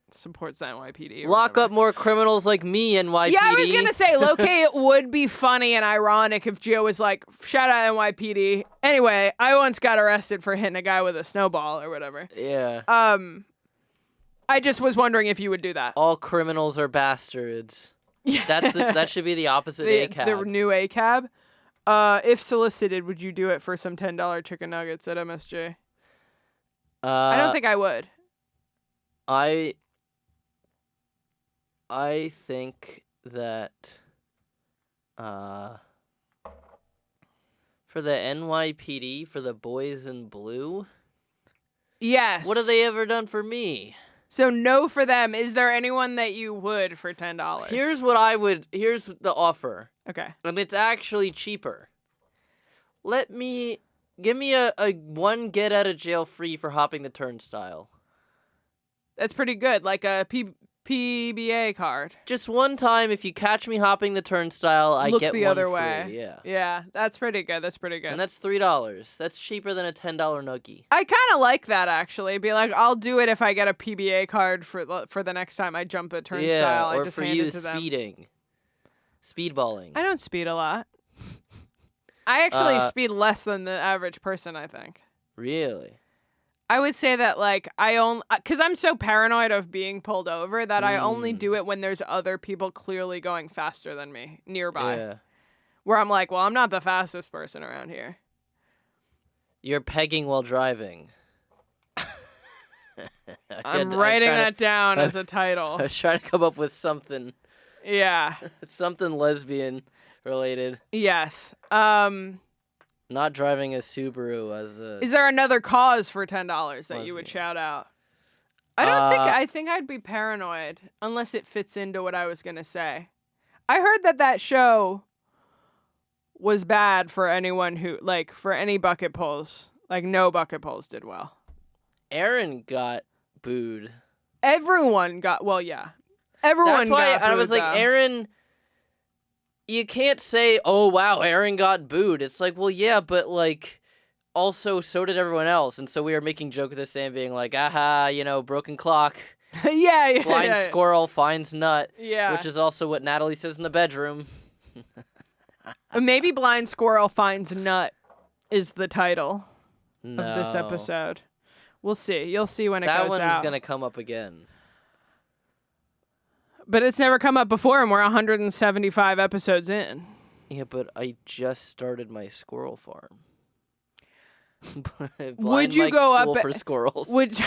supports the NYPD. Lock up more criminals like me, NYPD. Yeah, I was going to say, low-key, it would be funny and ironic if Gio was like, shout out NYPD. Anyway, I once got arrested for hitting a guy with a snowball or whatever. Yeah. I just was wondering if you would do that. All criminals are bastards. Yeah. That should be the opposite ACAB. The new ACAB. If solicited, would you do it for some $10 chicken nuggets at MSG? I don't think I would. I think that for the NYPD, for the boys in blue. Yes. What have they ever done for me? So no for them. Is there anyone that you would for $10? Here's what I would. Here's the offer. Okay. And it's actually cheaper. Give me a one get out of jail free for hopping the turnstile. That's pretty good. Like a PBA card. Just one time, if you catch me hopping the turnstile, I Look get the one other free. way. Yeah. Yeah, that's pretty good. That's pretty good. And that's $3. That's cheaper than a $10 noogie. I kind of like that, actually. Be like, I'll do it if I get a PBA card for the next time I jump a turnstile. Yeah, I or just for hand you it to them. speeding. Speedballing. I don't speed a lot. I actually speed less than the average person, I think. Really? I would say that, like, because I'm so paranoid of being pulled over that I only do it when there's other people clearly going faster than me nearby. Yeah. Where I'm like, well, I'm not the fastest person around here. You're pegging while driving. I'm writing that down as a title. I was trying to come up with something. Yeah. It's something lesbian related. Yes. Not driving a Subaru as a... Is there another cause for $10 that you would shout out? I think I'd be paranoid unless it fits into what I was going to say. I heard that show was bad for anyone who, like, for any bucket pulls. Like, no bucket pulls did well. Aaron got booed. Everyone got, well, yeah. Everyone That's why got booed, I was like, though. Aaron... You can't say, oh, wow, Aaron got booed. It's like, well, yeah, but, like, also, so did everyone else. And so we were making joke of this and being like, aha, broken clock. yeah. Blind squirrel finds nut. Yeah. Which is also what Natalie says in the bedroom. Maybe Blind Squirrel Finds Nut is the title of this No. episode. We'll see. You'll see when it goes out. That one's going to come up again. But it's never come up before, and we're 175 episodes in. Yeah, but I just started my squirrel farm. Would you go up for squirrels? Would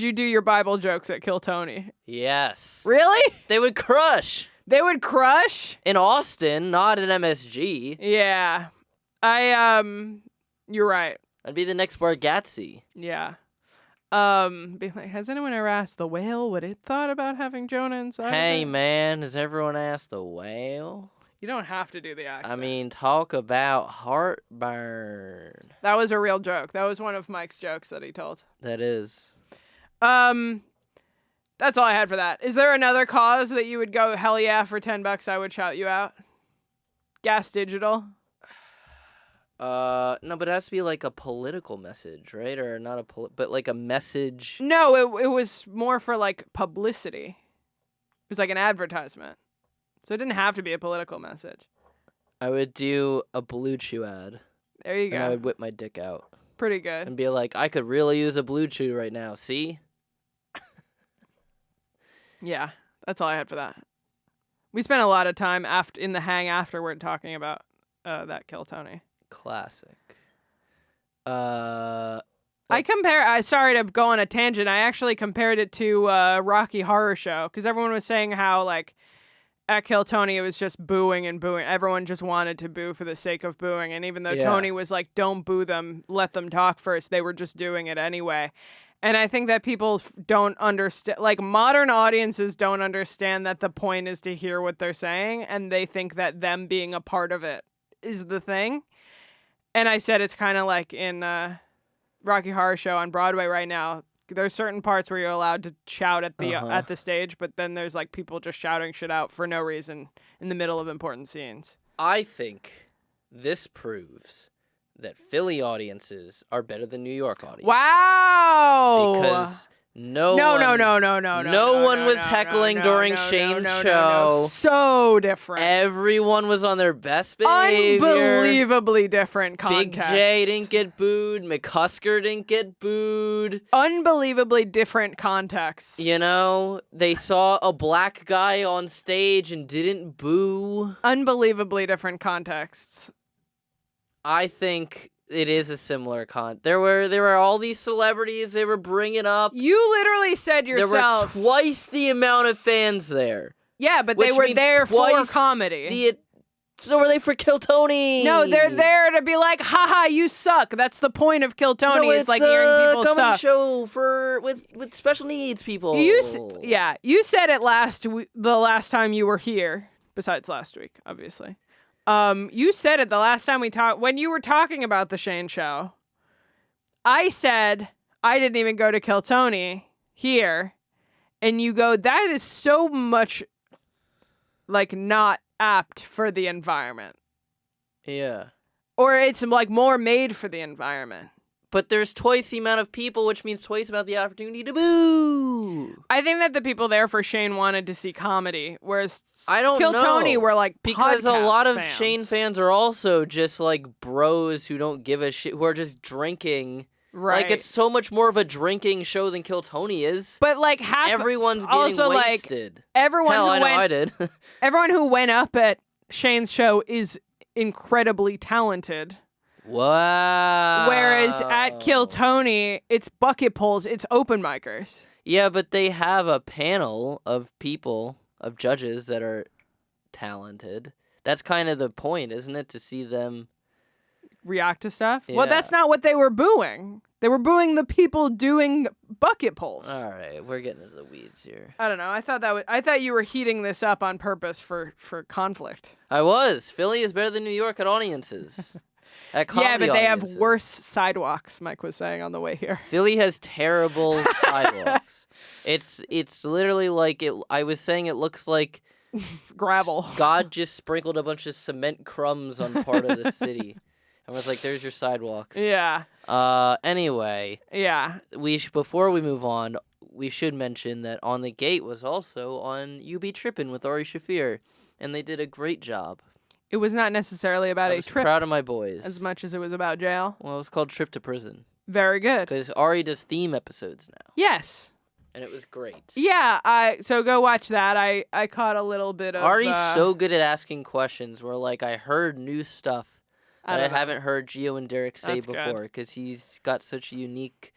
you do your Bible jokes at Kill Tony? Yes. Really? They would crush. They would crush? In Austin, not in MSG. Yeah. You're right. I'd be the next Bargatze. Yeah. Be like, has anyone ever asked the whale what it thought about having Jonah inside? Hey, of it? man, has everyone asked the whale? You don't have to do the accent. I mean, talk about heartburn. That was a real joke. That was one of Mike's jokes that he told. That is. That's all I had for that. Is there another cause that you would go, hell yeah, for $10 I would shout you out? Gas Digital? No, but it has to be like a political message, right? Or not but like a message. No, it was more for like publicity. It was like an advertisement. So it didn't have to be a political message. I would do a Blue Chew ad. There you go. And I would whip my dick out. Pretty good. And be like, I could really use a Blue Chew right now. See? Yeah, that's all I had for that. We spent a lot of time in the hang afterward talking about that Kill Tony. Classic. Sorry to go on a tangent. I actually compared it to Rocky Horror Show because everyone was saying how like at Kill Tony it was just booing and booing. Everyone just wanted to boo for the sake of booing, and even though Tony was like, "Don't boo them, let them talk first," they were just doing it anyway. And I think that people don't understand, like modern audiences don't understand that the point is to hear what they're saying, and they think that them being a part of it is the thing. And I said it's kind of like in Rocky Horror Show on Broadway right now. There's certain parts where you're allowed to shout at the stage, but then there's like people just shouting shit out for no reason in the middle of important scenes. I think this proves that Philly audiences are better than New York audiences. Wow! Because no one was heckling during Shane's show. So different. Everyone was on their best behavior. Unbelievably different context. Big J didn't get booed. McCusker didn't get booed. Unbelievably different context. You know, they saw a black guy on stage and didn't boo. Unbelievably different contexts. I think it is a similar There were all these celebrities they were bringing up. You literally said yourself. There were twice the amount of fans there. Yeah, but they were there for comedy. So were they for Kill Tony? No, they're there to be like, haha, you suck. That's the point of Kill Tony, is like hearing people suck. It's a comedy show with special needs people. You said it the last time you were here, besides last week, obviously. You said it the last time we talked, when you were talking about the Shane show. I said, I didn't even go to Kill Tony here. And you go, that is so much, like, not apt for the environment. Yeah. Or it's, like, more made for the environment. But there's twice the amount of people, which means twice about the opportunity to boo. I think that the people there for Shane wanted to see comedy, whereas Kill Tony were like because a lot of fans. Shane fans are also just like bros who don't give a shit, who are just drinking. Right. Like it's so much more of a drinking show than Kill Tony is. But like everyone's getting also wasted. Like everyone Hell, who I know I did. Everyone who went up at Shane's show is incredibly talented. Wow. Whereas at Kill Tony, it's bucket pulls, it's open micers. Yeah, but they have a panel of people, of judges that are talented. That's kind of the point, isn't it? To see them react to stuff? Yeah. Well, that's not what they were booing. They were booing the people doing bucket pulls. All right, we're getting into the weeds here. I don't know. I thought you were heating this up on purpose for conflict. I was. Philly is better than New York at audiences. Yeah, but they have worse sidewalks, Mike was saying on the way here. Philly has terrible sidewalks. It's literally like I was saying it looks like gravel. God just sprinkled a bunch of cement crumbs on part of the city. And was like, there's your sidewalks. Yeah. Anyway. Yeah. Before we move on, we should mention that On the Gate was also on You Be Trippin' with Ari Shaffir. And they did a great job. It was not necessarily about a trip. Proud of my boys. As much as it was about jail. Well, it was called Trip to Prison. Very good. Because Ari does theme episodes now. Yes. And it was great. Yeah, so go watch that. I caught a little bit of... Ari's so good at asking questions where, like, I heard new stuff that I haven't heard Gio and Derek say before. Because he's got such a unique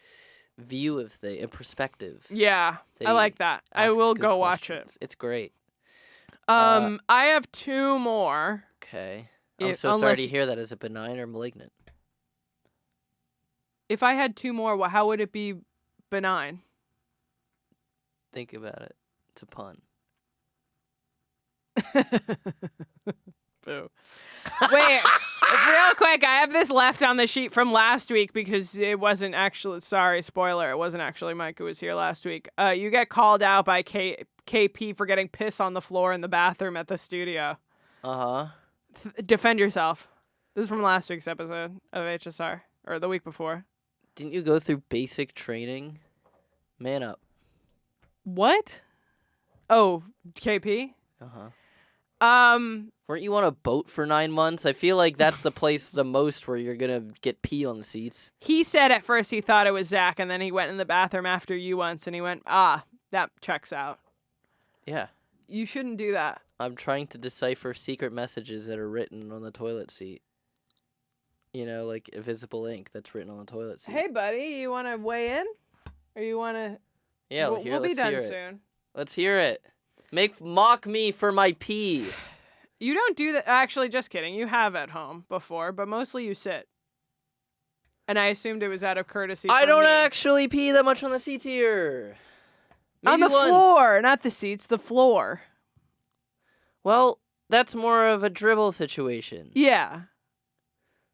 view of a perspective. Yeah, I like that. I will go watch it. It's great. I have two more. Okay. I'm so sorry to hear that. Is it benign or malignant? If I had two more, how would it be benign? Think about it. It's a pun. Boo. Wait, real quick, I have this left on the sheet from last week because it wasn't actually, sorry, spoiler, it wasn't actually Mike who was here last week. You get called out by KP for getting piss on the floor in the bathroom at the studio. Uh-huh. Defend yourself. This is from last week's episode of HSR, or the week before. Didn't you go through basic training? Man up. What? Oh, KP? Weren't you on a boat for 9 months? I feel like that's the place the most where you're gonna get pee on the seats. He said at first he thought it was Zach, and then he went in the bathroom after you once, and he went, that checks out. Yeah. You shouldn't do that. I'm trying to decipher secret messages that are written on the toilet seat. You know, like invisible ink that's written on the toilet seat. Hey, buddy, you want to weigh in? Or you want to... Yeah, we'll be done soon. Let's hear it. Mock me for my pee. You don't do that. Actually, just kidding. You have at home before, but mostly you sit. And I assumed it was out of courtesy. I don't me. actually pee that much on the seats here. On the floor, not the seats, the floor. Well, that's more of a dribble situation. Yeah.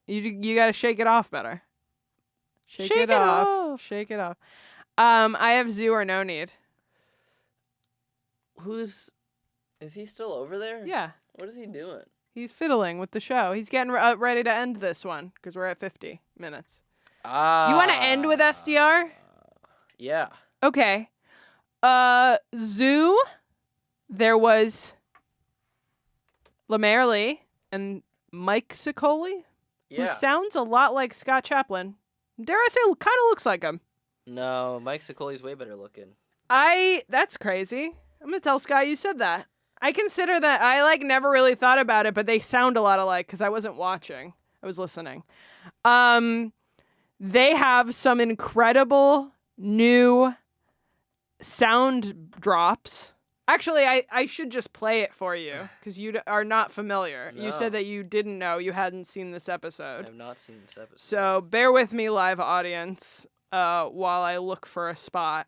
You got to shake it off better. Shake it off. Shake it off. I have zoo or no need. Is he still over there? Yeah. What is he doing? He's fiddling with the show. He's getting ready to end this one because we're at 50 minutes. You want to end with SDR? Yeah. Okay. Zoo. There was Lemaire Lee and Mike Sicoli, who sounds a lot like Scott Chaplin. Dare I say, kind of looks like him. No, Mike Sicoli's way better looking. That's crazy. I'm gonna tell Scott you said that. I consider that. I never really thought about it, but they sound a lot alike because I wasn't watching. I was listening. They have some incredible new sound drops. Actually, I should just play it for you because you are not familiar. No. You said that you didn't know. You hadn't seen this episode. I have not seen this episode. So bear with me, live audience, while I look for a spot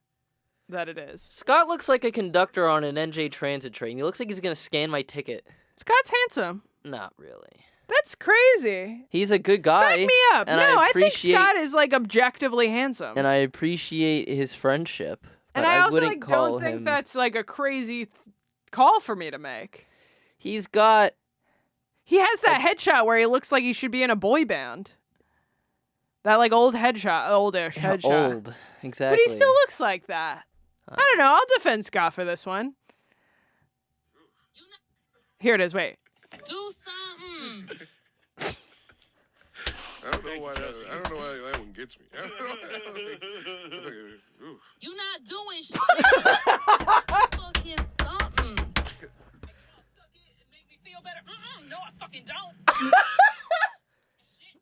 that it is. Scott looks like a conductor on an NJ Transit train. He looks like he's going to scan my ticket. Scott's handsome. Not really. That's crazy. He's a good guy. Back me up. And No, I think Scott is objectively handsome. And I appreciate his friendship. And I also don't think that's a crazy call for me to make. He has that headshot where he looks like he should be in a boy band. That old headshot, oldish headshot. Old, exactly. But he still looks like that. I don't know. I'll defend Scott for this one. Here it is. Wait. Do something. I don't know why that one gets me. You not doing shit. Fucking something. Make me feel better. No, I fucking don't.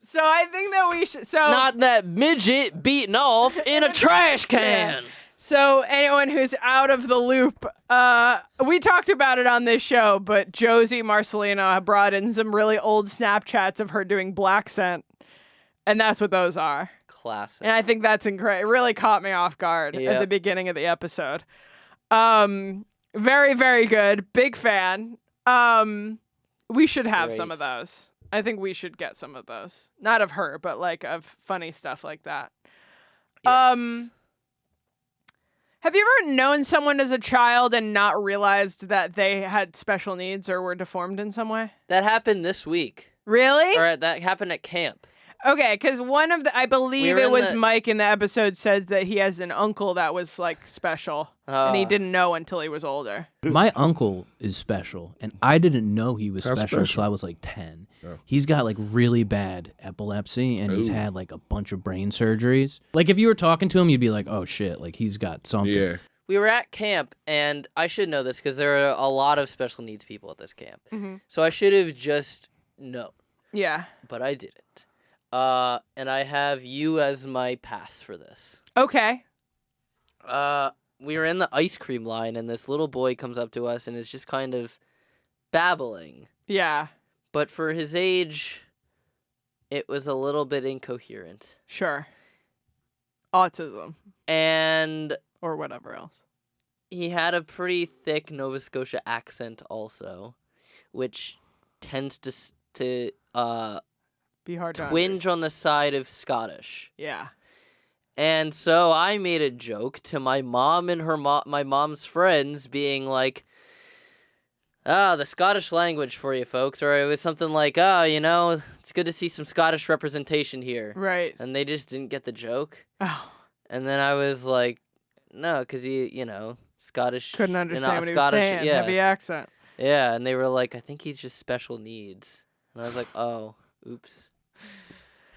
So I think that we should. So not that midget beating off in a trash can. Yeah. So anyone who's out of the loop, we talked about it on this show, but Josie Marcelino brought in some really old Snapchats of her doing black scent, and that's what those are. Classic. And I think that's incredible. It really caught me off guard at the beginning of the episode. Very, very good. Big fan. We should have some of those. I think we should get some of those. Not of her, but of funny stuff like that. Yes. Have you ever known someone as a child and not realized that they had special needs or were deformed in some way? That happened this week. Really? Or that happened at camp. Okay, because I believe it was Mike in the episode said that he has an uncle that was special, and he didn't know until he was older. My uncle is special, and I didn't know he was special until I was 10. Yeah. He's got really bad epilepsy, and he's had a bunch of brain surgeries. If you were talking to him, you'd be like, oh shit, he's got something. Yeah. We were at camp, and I should know this because there are a lot of special needs people at this camp. Mm-hmm. So I should have just known. Yeah. But I didn't. And I have you as my pass for this. Okay. We were in the ice cream line, and this little boy comes up to us and is just kind of babbling. Yeah. But for his age, it was a little bit incoherent. Sure. Autism. Or whatever else. He had a pretty thick Nova Scotia accent also, which tends to be hard to twinge on the side of Scottish. Yeah. And so I made a joke to my mom and my mom's friends being like, the Scottish language for you folks, or it was something like, oh, it's good to see some Scottish representation here. Right. And they just didn't get the joke. Oh. And then I was like, no, because Scottish. Couldn't understand what he was Scottish, saying. yes. Heavy accent. Yeah, and they were like, I think he's just special needs. And I was like, oh, oops.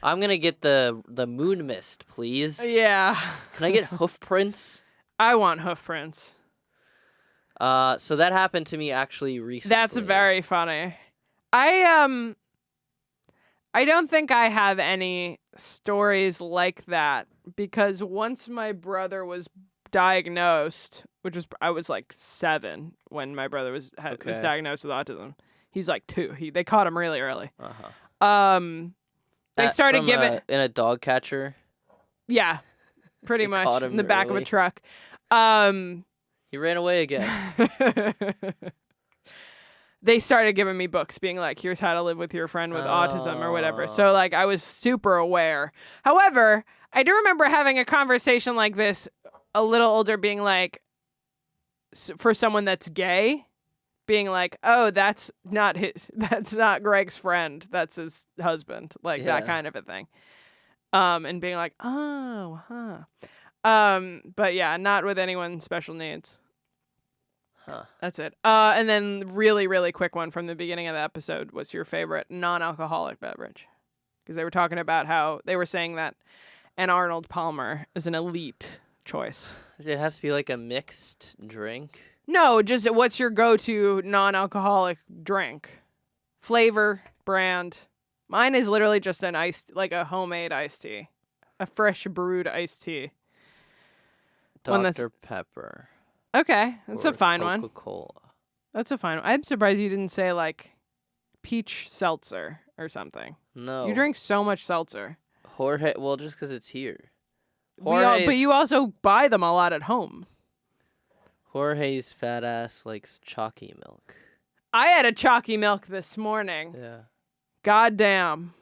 I'm going to get the moon mist, please. Yeah. Can I get hoof prints? I want hoof prints. So that happened to me actually recently. That's very funny. I don't think I have any stories like that because once my brother was diagnosed, I was like 7 when my brother was diagnosed with autism. He's like 2. They caught him really early. They started giving in a dog catcher. Yeah, pretty They much caught him in the back of a early. truck. He ran away again. They started giving me books being like, here's how to live with your friend with autism or whatever. So like I was super aware. However, I do remember having a conversation like this a little older being like, for someone that's gay, being like, oh, that's not Greg's friend. That's his husband. Like that kind of a thing. And being like, oh, huh. But yeah, not with anyone special needs. Huh. That's it. And then really, really quick one from the beginning of the episode. What's your favorite non-alcoholic beverage? Because they were talking about how they were saying that an Arnold Palmer is an elite choice. It has to be like a mixed drink. No, just what's your go-to non-alcoholic drink? Flavor, brand. Mine is literally just an like a homemade iced tea. A fresh brewed iced tea. Dr. Pepper. Okay, that's a fine one. Coca-Cola. That's a fine one. I'm surprised you didn't say like peach seltzer or something. No. You drink so much seltzer. Jorge, well, just because it's here. But you also buy them a lot at home. Jorge's fat ass likes chalky milk. I had a chalky milk this morning. Yeah. Goddamn.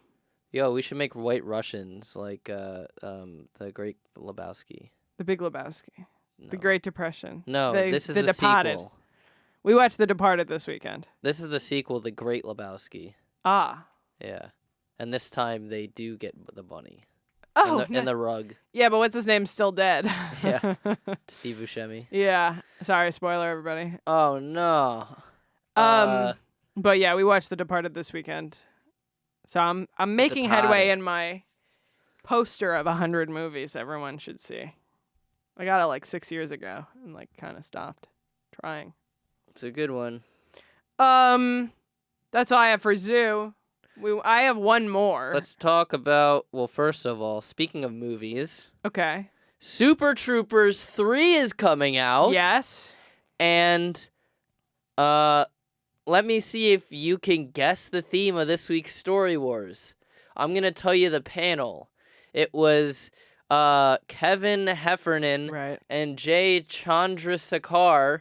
Yo, we should make White Russians like the Great Lebowski. The Big Lebowski. No. The Great Depression. No, this is the Departed. sequel. We watched The Departed this weekend. This is the sequel, The Great Lebowski. Ah. Yeah. And this time they do get the bunny. Oh, and the rug. Yeah, but what's his name? Still dead. Yeah. Steve Buscemi. Yeah. Sorry, spoiler, everybody. Oh, no. But yeah, we watched The Departed this weekend. So I'm making headway in my poster of 100 movies everyone should see. I got it like 6 years ago and like kind of stopped trying. It's a good one. That's all I have for Zoo. I have one more. Let's talk about, well, first of all, speaking of movies. Okay. Super Troopers 3 is coming out. Yes. And let me see if you can guess the theme of this week's Story Wars. I'm going to tell you the panel. It was Kevin Heffernan and Jay Chandrasekhar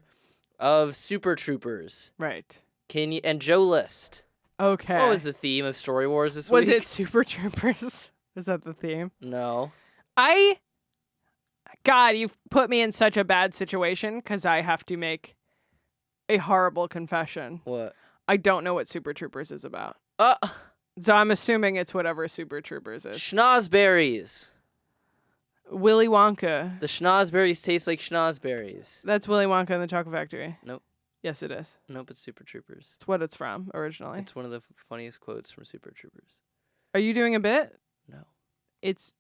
of Super Troopers. Right. And Joe List. Okay. What was the theme of Story Wars this week? Was it Super Troopers? Was that the theme? No. God, you've put me in such a bad situation because I have to make a horrible confession. What? I don't know what Super Troopers is about. So I'm assuming it's whatever Super Troopers is. Schnozberries. Willy Wonka. The schnozberries taste like schnozberries. That's Willy Wonka and the Chocolate Factory. Nope. Yes, it is. Nope, it's Super Troopers. It's what it's from originally. It's one of the funniest quotes from Super Troopers. Are you doing a bit? No. It's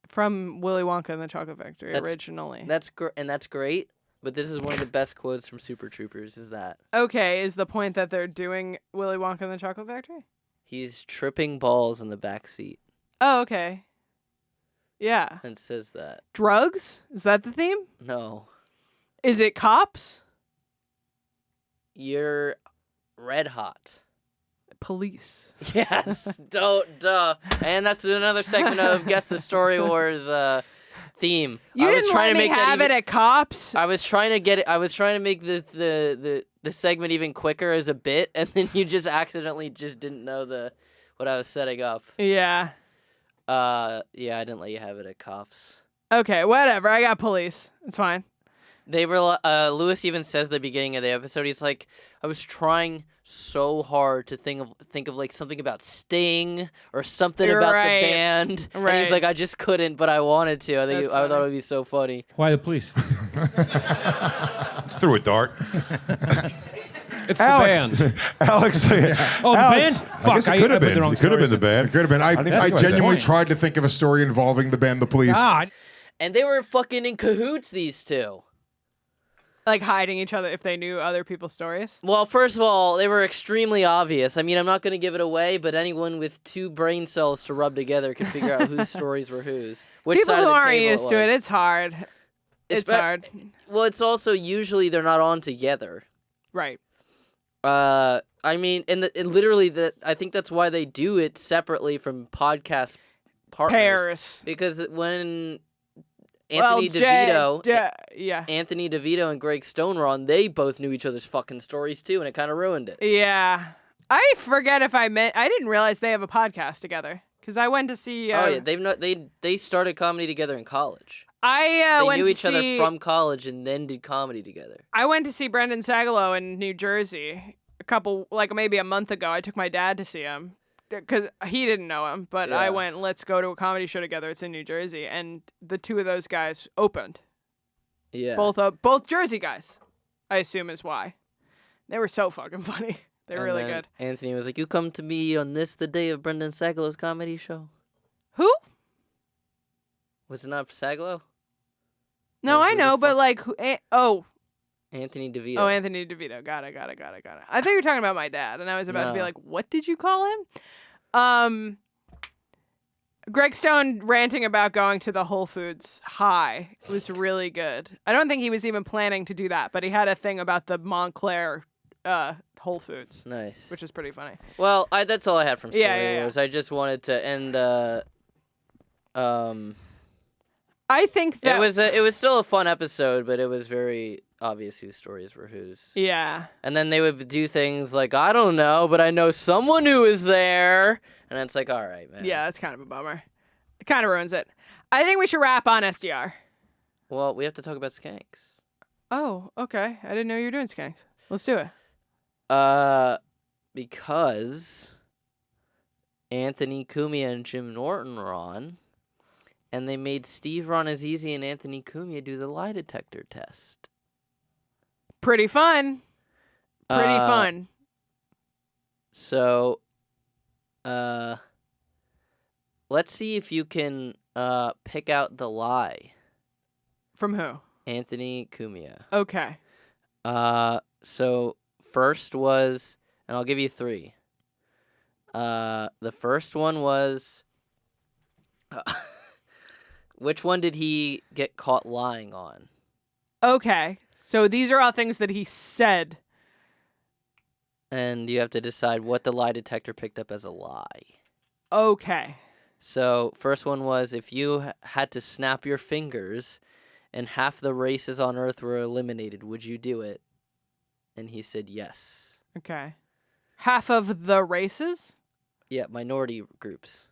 from Willy Wonka and the Chocolate Factory originally. That's great, but this is one of the best quotes from Super Troopers, is that. Okay, is the point that they're doing Willy Wonka and the Chocolate Factory? He's tripping balls in the back seat. Oh, okay. Yeah. And says that. Drugs? Is that the theme? No. Is it cops? You're red hot. Police. Yes. Duh. And that's another segment of Guess the Story Wars theme. You didn't let me have it at cops. I was trying to get it. I was trying to make the segment even quicker as a bit, and then you just accidentally just didn't know what I was setting up. Yeah. Yeah, I didn't let you have it at cops. Okay, whatever. I got police. It's fine. They were. Lewis even says at the beginning of the episode, he's like, I was trying so hard to think of like something about Sting or something about the band, and he's like, I just couldn't, but I wanted to. I thought it would be so funny. Why the police? Threw a dart. It's Alex, the band. Alex. Oh, the band? Fuck, it could have been. It could have been the band. It could have been. I genuinely tried to think of a story involving the band The Police. And they were fucking in cahoots, these two. Like hiding each other if they knew other people's stories? Well, first of all, they were extremely obvious. I mean, I'm not going to give it away, but anyone with 2 brain cells to rub together can figure out whose stories were whose. Which People side who of the aren't table used to it, it's hard. It's hard. Well, it's also usually they're not on together. Right. I mean, I think that's why they do it separately from podcast partners. Pairs. Because when Anthony DeVito and Greg Stone were on, they both knew each other's fucking stories too, and it kind of ruined it. Yeah. I forget if I didn't realize they have a podcast together because I went to see. They started comedy together in college. They knew each other from college and then did comedy together. I went to see Brendan Sagalow in New Jersey maybe a month ago. I took my dad to see him because he didn't know him, but I went, let's go to a comedy show together. It's in New Jersey, and the 2 of those guys opened. Yeah. Both Jersey guys, I assume is why. They were so fucking funny. They're really good. Anthony was like, you come to me on the day of Brendan Sagalow's comedy show. Who? Was it not Sagalow? No, I know, but like, Anthony DeVito. Oh, Anthony DeVito. Got it. I thought you were talking about my dad, and I was about to be like, what did you call him? Greg Stone ranting about going to the Whole Foods high was really good. I don't think he was even planning to do that, but he had a thing about the Montclair Whole Foods. Nice. Which is pretty funny. Well, that's all I had from Story Wars. Yeah. I just wanted to end... I think that it was still a fun episode, but it was very obvious whose stories were whose. Yeah. And then they would do things like, I don't know, but I know someone who was there. And it's like, all right, man. Yeah, that's kind of a bummer. It kind of ruins it. I think we should wrap on SDR. Well, we have to talk about skanks. Oh, okay. I didn't know you were doing skanks. Let's do it. Because Anthony Cumia and Jim Norton were on. And they made Steve Ronazzi and Anthony Cumia do the lie detector test. Pretty fun. So, let's see if you can pick out the lie. From who? Anthony Cumia. Okay. So first was, and I'll give you 3. The first one was... which one did he get caught lying on? Okay. So these are all things that he said. And you have to decide what the lie detector picked up as a lie. Okay. So first one was, if you had to snap your fingers and half the races on Earth were eliminated, would you do it? And he said yes. Okay. Half of the races? Yeah, minority groups.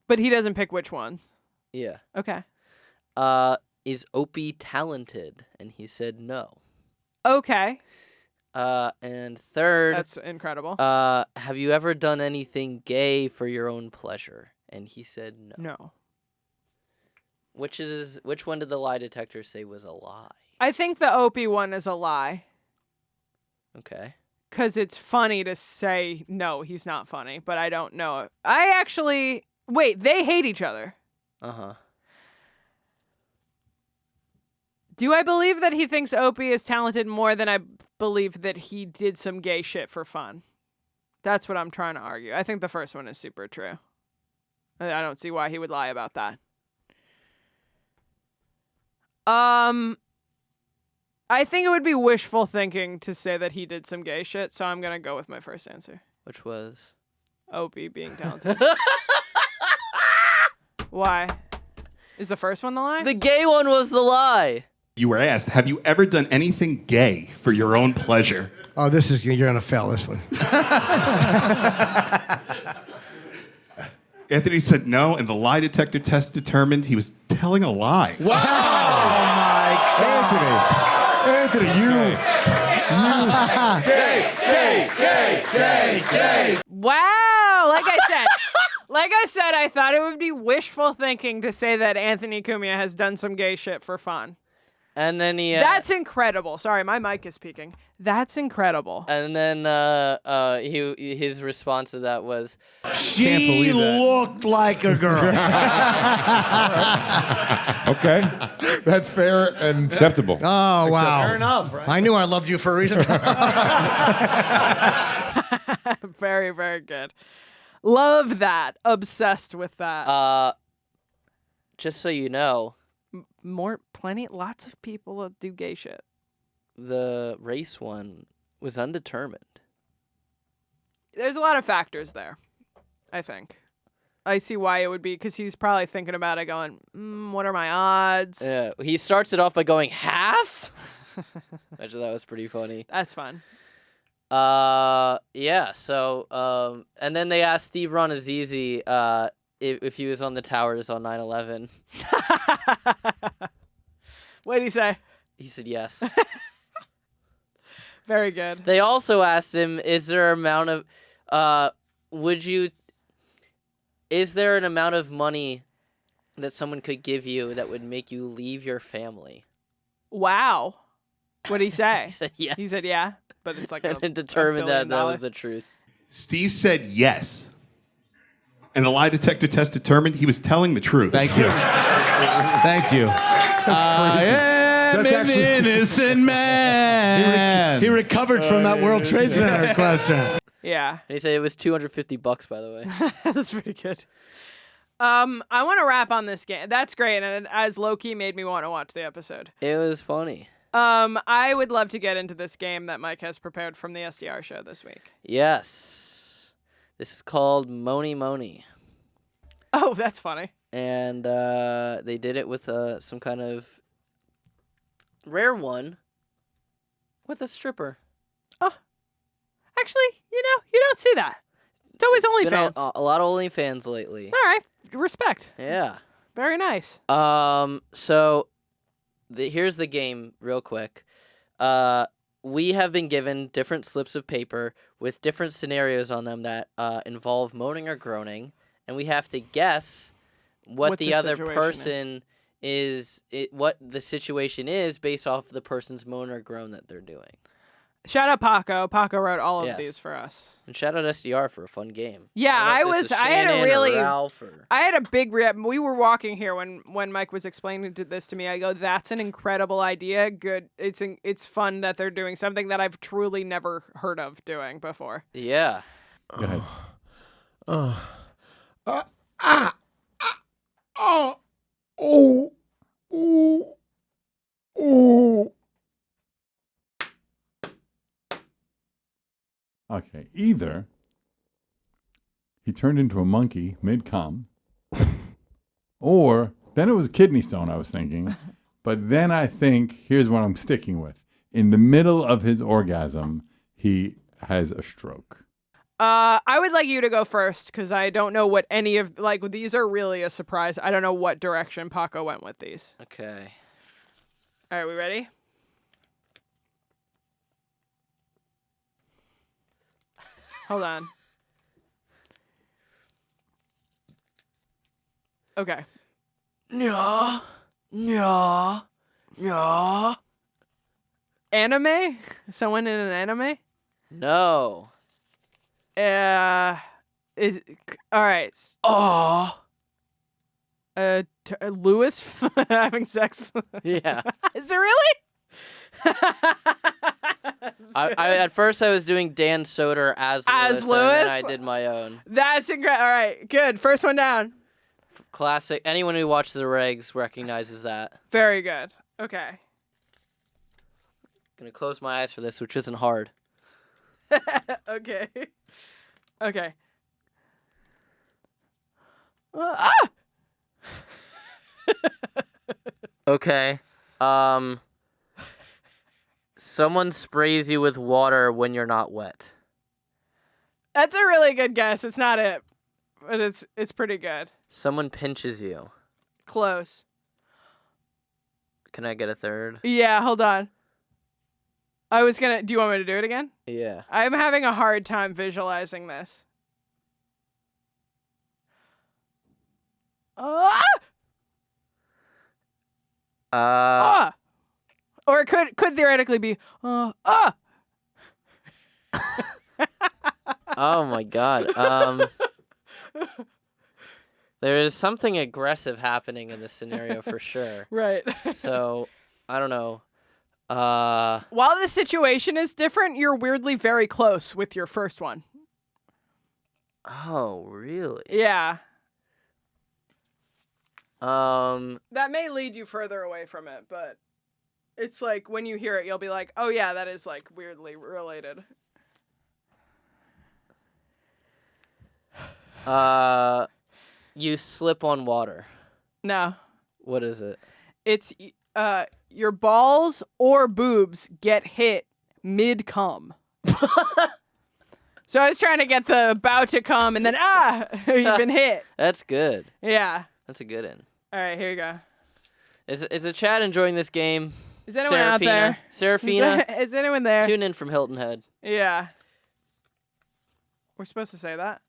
But he doesn't pick which ones. Yeah. Okay. Is Opie talented? And he said no. Okay. And third... That's incredible. Have you ever done anything gay for your own pleasure? And he said no. No. Which one did the lie detector say was a lie? I think the Opie one is a lie. Okay. Because it's funny to say, no, he's not funny, but I don't know. Wait, they hate each other. Uh-huh. Do I believe that he thinks Opie is talented more than I believe that he did some gay shit for fun? That's what I'm trying to argue. I think the first one is super true. I don't see why he would lie about that. I think it would be wishful thinking to say that he did some gay shit, so I'm gonna go with my first answer. Which was? Opie being talented. Why? Is the first one the lie? The gay one was the lie. You were asked, have you ever done anything gay for your own pleasure? Oh, you're gonna fail this one. Anthony said no, and the lie detector test determined he was telling a lie. Wow! Oh my Anthony, Gay. Wow. Like I said, I thought it would be wishful thinking to say that Anthony Cumia has done some gay shit for fun. And then he. That's incredible. Sorry, my mic is peaking. That's incredible. And then his response to that was, She looked like a girl. Okay, that's fair and acceptable. Oh, wow. Fair enough, right? I knew I loved you for a reason. Very, very good. Love that. Obsessed with that. just so you know, Lots of people that do gay shit. the race one was undetermined. There's a lot of factors there, I think. I see why it would be, because he's probably thinking about it going, what are my odds? Yeah, he starts it off by going half. Actually, that was pretty funny. That's fun. Yeah. So, and then they asked Steve Ronazizi if he was on the towers on 9/11. What did he say? He said yes. Very good. They also asked him, is there an amount of money that someone could give you that would make you leave your family? Wow. What did he say? He said yes. He said yeah, but it's like and determined that was the truth. Steve said yes. And the lie detector test determined he was telling the truth. Thank you. Thank you. I am an innocent man. He recovered from that World Trade Center question. Yeah. And he said it was $250, by the way. That's pretty good. I want to wrap on this game. That's great, and as low-key made me want to watch the episode. It was funny. I would love to get into this game that Mike has prepared from the SDR show this week. Yes. This is called Moany Moany. Oh, that's funny. And they did it with some kind of rare one with a stripper. Oh. Actually, you don't see that. It's always OnlyFans. A lot of OnlyFans lately. All right. Respect. Yeah. Very nice. So here's the game real quick. We have been given different slips of paper with different scenarios on them that involve moaning or groaning, and we have to guess what the other person what the situation is based off the person's moan or groan that they're doing. Shout out Paco. Paco wrote all of these for us. And shout out SDR for a fun game. Yeah, I had a big we were walking here when Mike was explaining this to me. I go, that's an incredible idea. Good. It's fun that they're doing something that I've truly never heard of doing before. Yeah. Go ahead. Okay, either he turned into a monkey mid-com, or then it was kidney stone, I was thinking. But then I think, here's what I'm sticking with. In the middle of his orgasm, he has a stroke. I would like you to go first, because I don't know what any of, these are really a surprise. I don't know what direction Paco went with these. Okay. All right, we ready? Hold on. Okay. Yeah. Yeah. Yeah. Anime? Someone in an anime? No. All right. Oh. Lewis having sex? Yeah. Is it really? I at first I was doing Dan Soder as Lewis, and then I did my own. That's incredible. All right, good. First one down. Classic. Anyone who watched the Regz recognizes that. Very good. Okay. Gonna close my eyes for this, which isn't hard. Okay. Okay. Okay. Someone sprays you with water when you're not wet. That's a really good guess. It's not it, but it's pretty good. Someone pinches you. Close. Can I get a third? Yeah, hold on. I was gonna. Do you want me to do it again? Yeah. I'm having a hard time visualizing this. Or it could theoretically be Oh my god. There is something aggressive happening in this scenario for sure. Right. So, I don't know. While the situation is different, you're weirdly very close with your first one. Oh, really? Yeah. That may lead you further away from it, but it's like when you hear it, you'll be like, oh yeah, that is like weirdly related. You slip on water. No. What is it? It's your balls or boobs get hit mid-cum. So I was trying to get the about to come and then you've been hit. That's good. Yeah. That's a good one. All right, here you go. Is the chat enjoying this game? Is anyone out there? Seraphina? Is anyone there? Tune in from Hilton Head. Yeah. We're supposed to say that?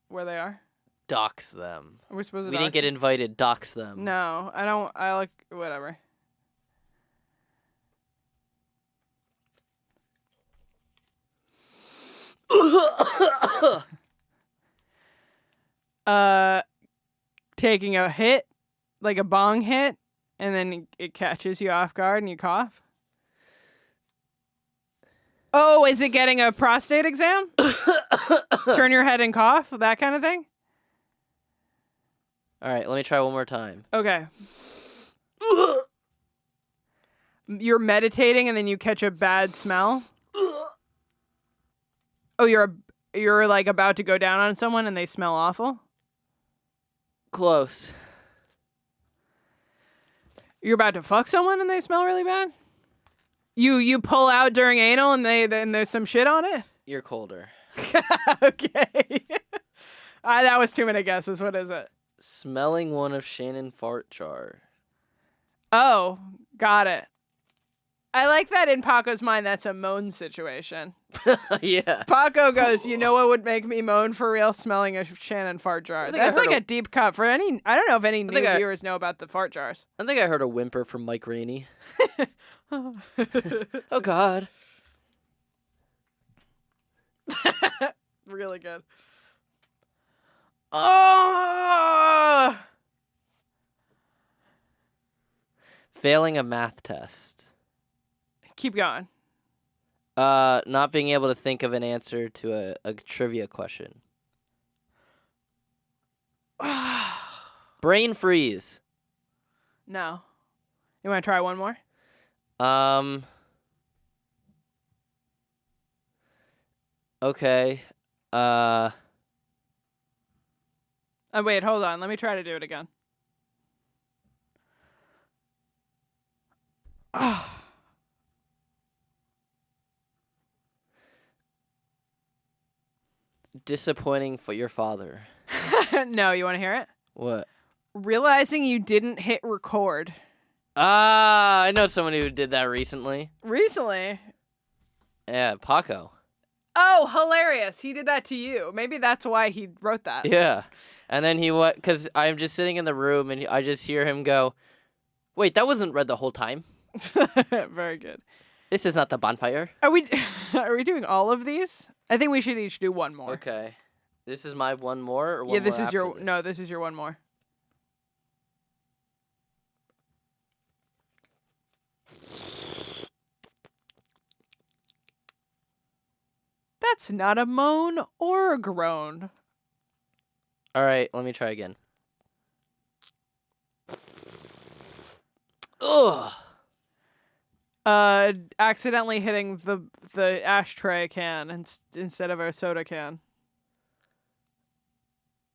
Where they are? Dox them. We're supposed to We didn't get invited. Dox them. No, I don't. I like whatever. Taking a hit, like a bong hit, and then it catches you off guard and you cough. Oh, is it getting a prostate exam? Turn your head and cough, that kind of thing? All right, let me try one more time. Okay. You're meditating and then you catch a bad smell? Oh, you're like about to go down on someone and they smell awful? Close. You're about to fuck someone and they smell really bad? You pull out during anal and then there's some shit on it? You're colder. Okay. That was too many guesses. What is it? Smelling one of Shannon fart jar. Oh, got it. I like that in Paco's mind, that's a moan situation. Yeah. Paco goes, you know what would make me moan for real? Smelling a Shannon fart jar. That's like a deep cut for any, I don't know if any new viewers know about the fart jars. I think I heard a whimper from Mike Rainey. Oh, God. Really good. Oh! Failing a math test. Keep going. Not being able to think of an answer to a trivia question. Brain freeze. No. You want to try one more? Okay. Wait, hold on. Let me try to do it again. Disappointing for your father. No, you want to hear it? What? Realizing you didn't hit record. I know someone who did that recently. Recently? Yeah, Paco. Oh, hilarious. He did that to you. Maybe that's why he wrote that. Yeah. And then he went, because I'm just sitting in the room and I just hear him go, wait, that wasn't read the whole time. Very good. This is not the bonfire. Are we doing all of these? I think we should each do one more. Okay. This is my one more or one yeah, more this is after your this? No, this is your one more. That's not a moan or a groan. All right, let me try again. Ugh. Accidentally hitting the ashtray can instead of a soda can.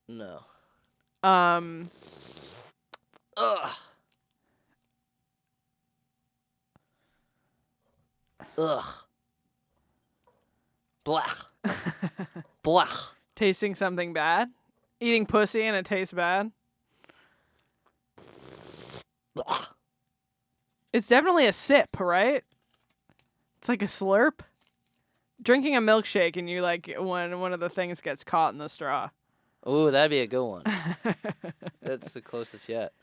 No. Ugh. Ugh. Blech. Blech. Tasting something bad? Eating pussy and it tastes bad? Ugh. It's definitely a sip, right? It's like a slurp. Drinking a milkshake and you like when one of the things gets caught in the straw. Ooh, that'd be a good one. That's the closest yet.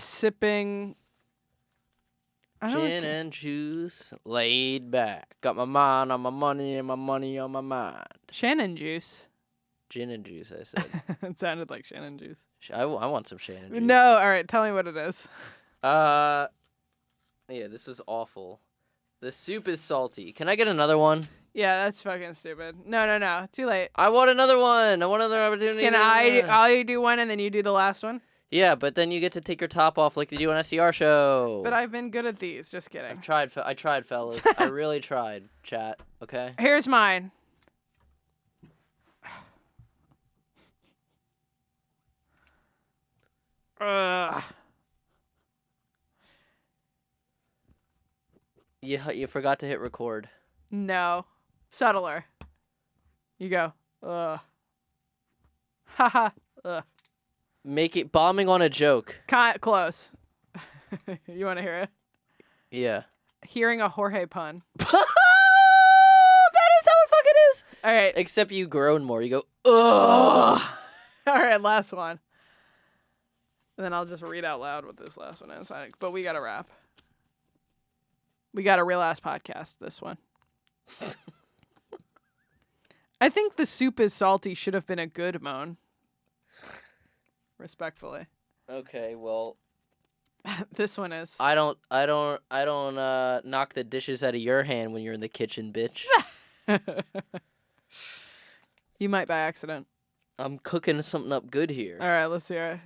Sipping gin and juice, laid back. Got my mind on my money and my money on my mind. Shannon juice. Gin and juice, I said. It sounded like Shannon juice. I want some Shannon juice. No, all right, tell me what it is. Yeah, this is awful. The soup is salty. Can I get another one? Yeah, that's fucking stupid. No. Too late. I want another one. I want another opportunity. Can I'll do one and then you do the last one? Yeah, but then you get to take your top off like they do on SDR Show. But I've been good at these. Just kidding. I tried, fellas. I really tried, chat. Okay? Here's mine. You forgot to hit record. No. Subtler. You go. Haha. Make it bombing on a joke. Close. You want to hear it? Yeah. Hearing a Jorge pun. That is how it fucking is. All right. Except you groan more. You go, ugh. All right, last one. And then I'll just read out loud what this last one is. But we got to wrap. We got a real ass podcast, this one. I think the soup is salty should have been a good moan. Respectfully. Okay, well. This one is. I don't knock the dishes out of your hand when you're in the kitchen, bitch. You might by accident. I'm cooking something up good here. All right, let's hear it.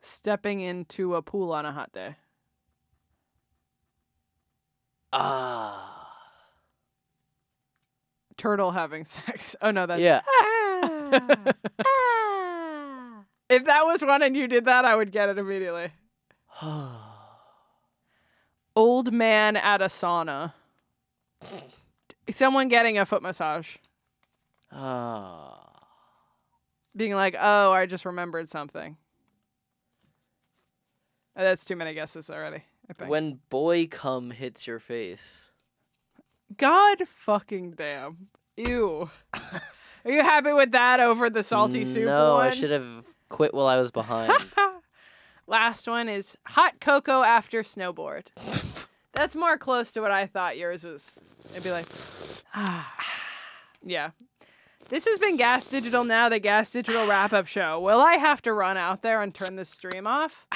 Stepping into a pool on a hot day. Turtle having sex. Oh no, that's yeah. If that was one and you did that, I would get it immediately. Old man at a sauna. Someone getting a foot massage. Being like, oh, I just remembered something. That's too many guesses already, I think. When boy cum hits your face. God fucking damn. Ew. Are you happy with that over the salty soup No, one? I should have quit while I was behind. Last one is hot cocoa after snowboard. That's more close to what I thought yours was. It'd be like, yeah. This has been GaS Digital Now, the GaS Digital Wrap-Up Show. Will I have to run out there and turn the stream off?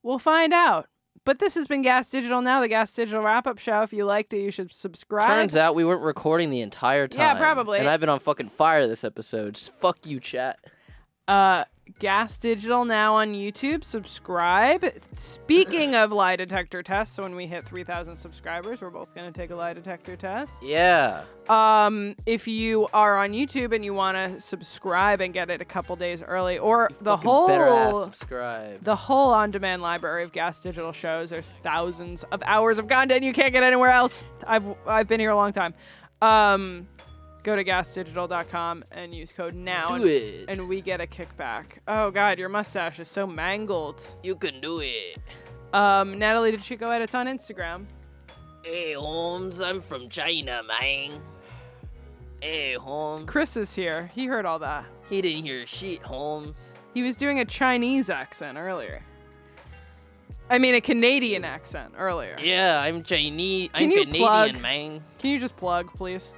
We'll find out. But this has been GaS Digital Now, the GaS Digital Wrap-Up Show. If you liked it, you should subscribe. Turns out we weren't recording the entire time. Yeah, probably. And I've been on fucking fire this episode. Just fuck you, chat. GaS Digital Now on YouTube. Subscribe. Speaking of lie detector tests, when we hit 3,000 subscribers, we're both going to take a lie detector test. Yeah. If you are on YouTube and you want to subscribe and get it a couple days early, or you the better ass whole subscribe. the whole on-demand library of GaS Digital shows, there's thousands of hours of content you can't get anywhere else. I've been here a long time. Go to gasdigital.com and use code NOW. Do it. And we get a kickback. Oh, God, your mustache is so mangled. You can do it. Natalie did Chico edits on Instagram. Hey, Holmes, I'm from China, man. Hey, Holmes. Chris is here. He heard all that. He didn't hear shit, Holmes. He was doing a Chinese accent earlier. I mean, a Canadian accent earlier. Yeah, I'm Chinese. Can I'm you Canadian, plug? man. Can you just plug, please?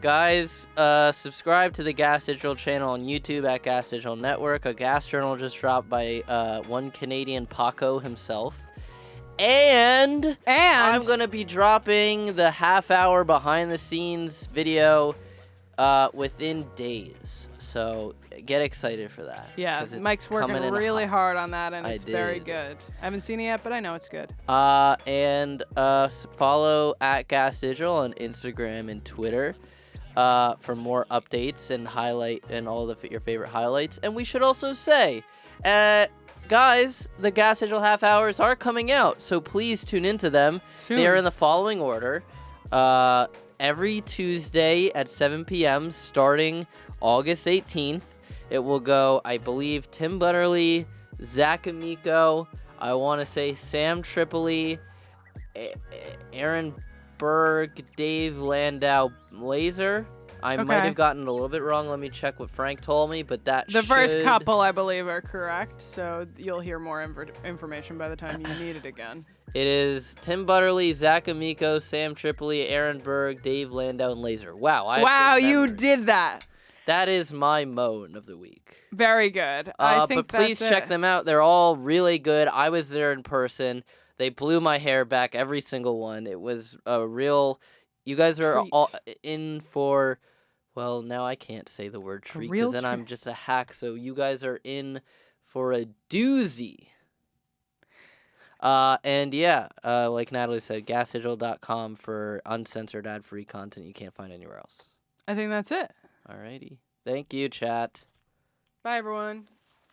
Guys, subscribe to the GaS Digital channel on YouTube at GaS Digital Network. A GaS journal just dropped by one Canadian Paco himself. And I'm going to be dropping the half-hour behind-the-scenes video within days. So get excited for that. Yeah, Mike's working really hard on that, and it's very did. good. I haven't seen it yet, but I know it's good. And follow at GaS Digital on Instagram and Twitter. for more updates and highlight and all your favorite highlights. And we should also say, guys, the Gas Digital Half Hours are coming out, so please tune into them. Soon. They are in the following order. Every Tuesday at 7 p.m. starting August 18th. It will go, I believe, Tim Butterly, Zach Amico, I want to say Sam Tripoli, Aaron Berg, Dave Landau Laser. I might have gotten it a little bit wrong. Let me check what Frank told me, but the first couple, I believe, are correct. So you'll hear more information by the time you need it again. It is Tim Butterly, Zach Amico, Sam Tripoli, Aaron Berg, Dave Landau, and Laser. Wow. Wow, you did that. That is my moan of the week. Very good. I think but please check them out. They're all really good. I was there in person. They blew my hair back, every single one. It was a real... You guys are all in for... Well, now I can't say the word treat because then I'm just a hack. So you guys are in for a doozy. And yeah, like Natalie said, gasdigital.com for uncensored ad-free content you can't find anywhere else. I think that's it. Alrighty. Thank you, chat. Bye, everyone.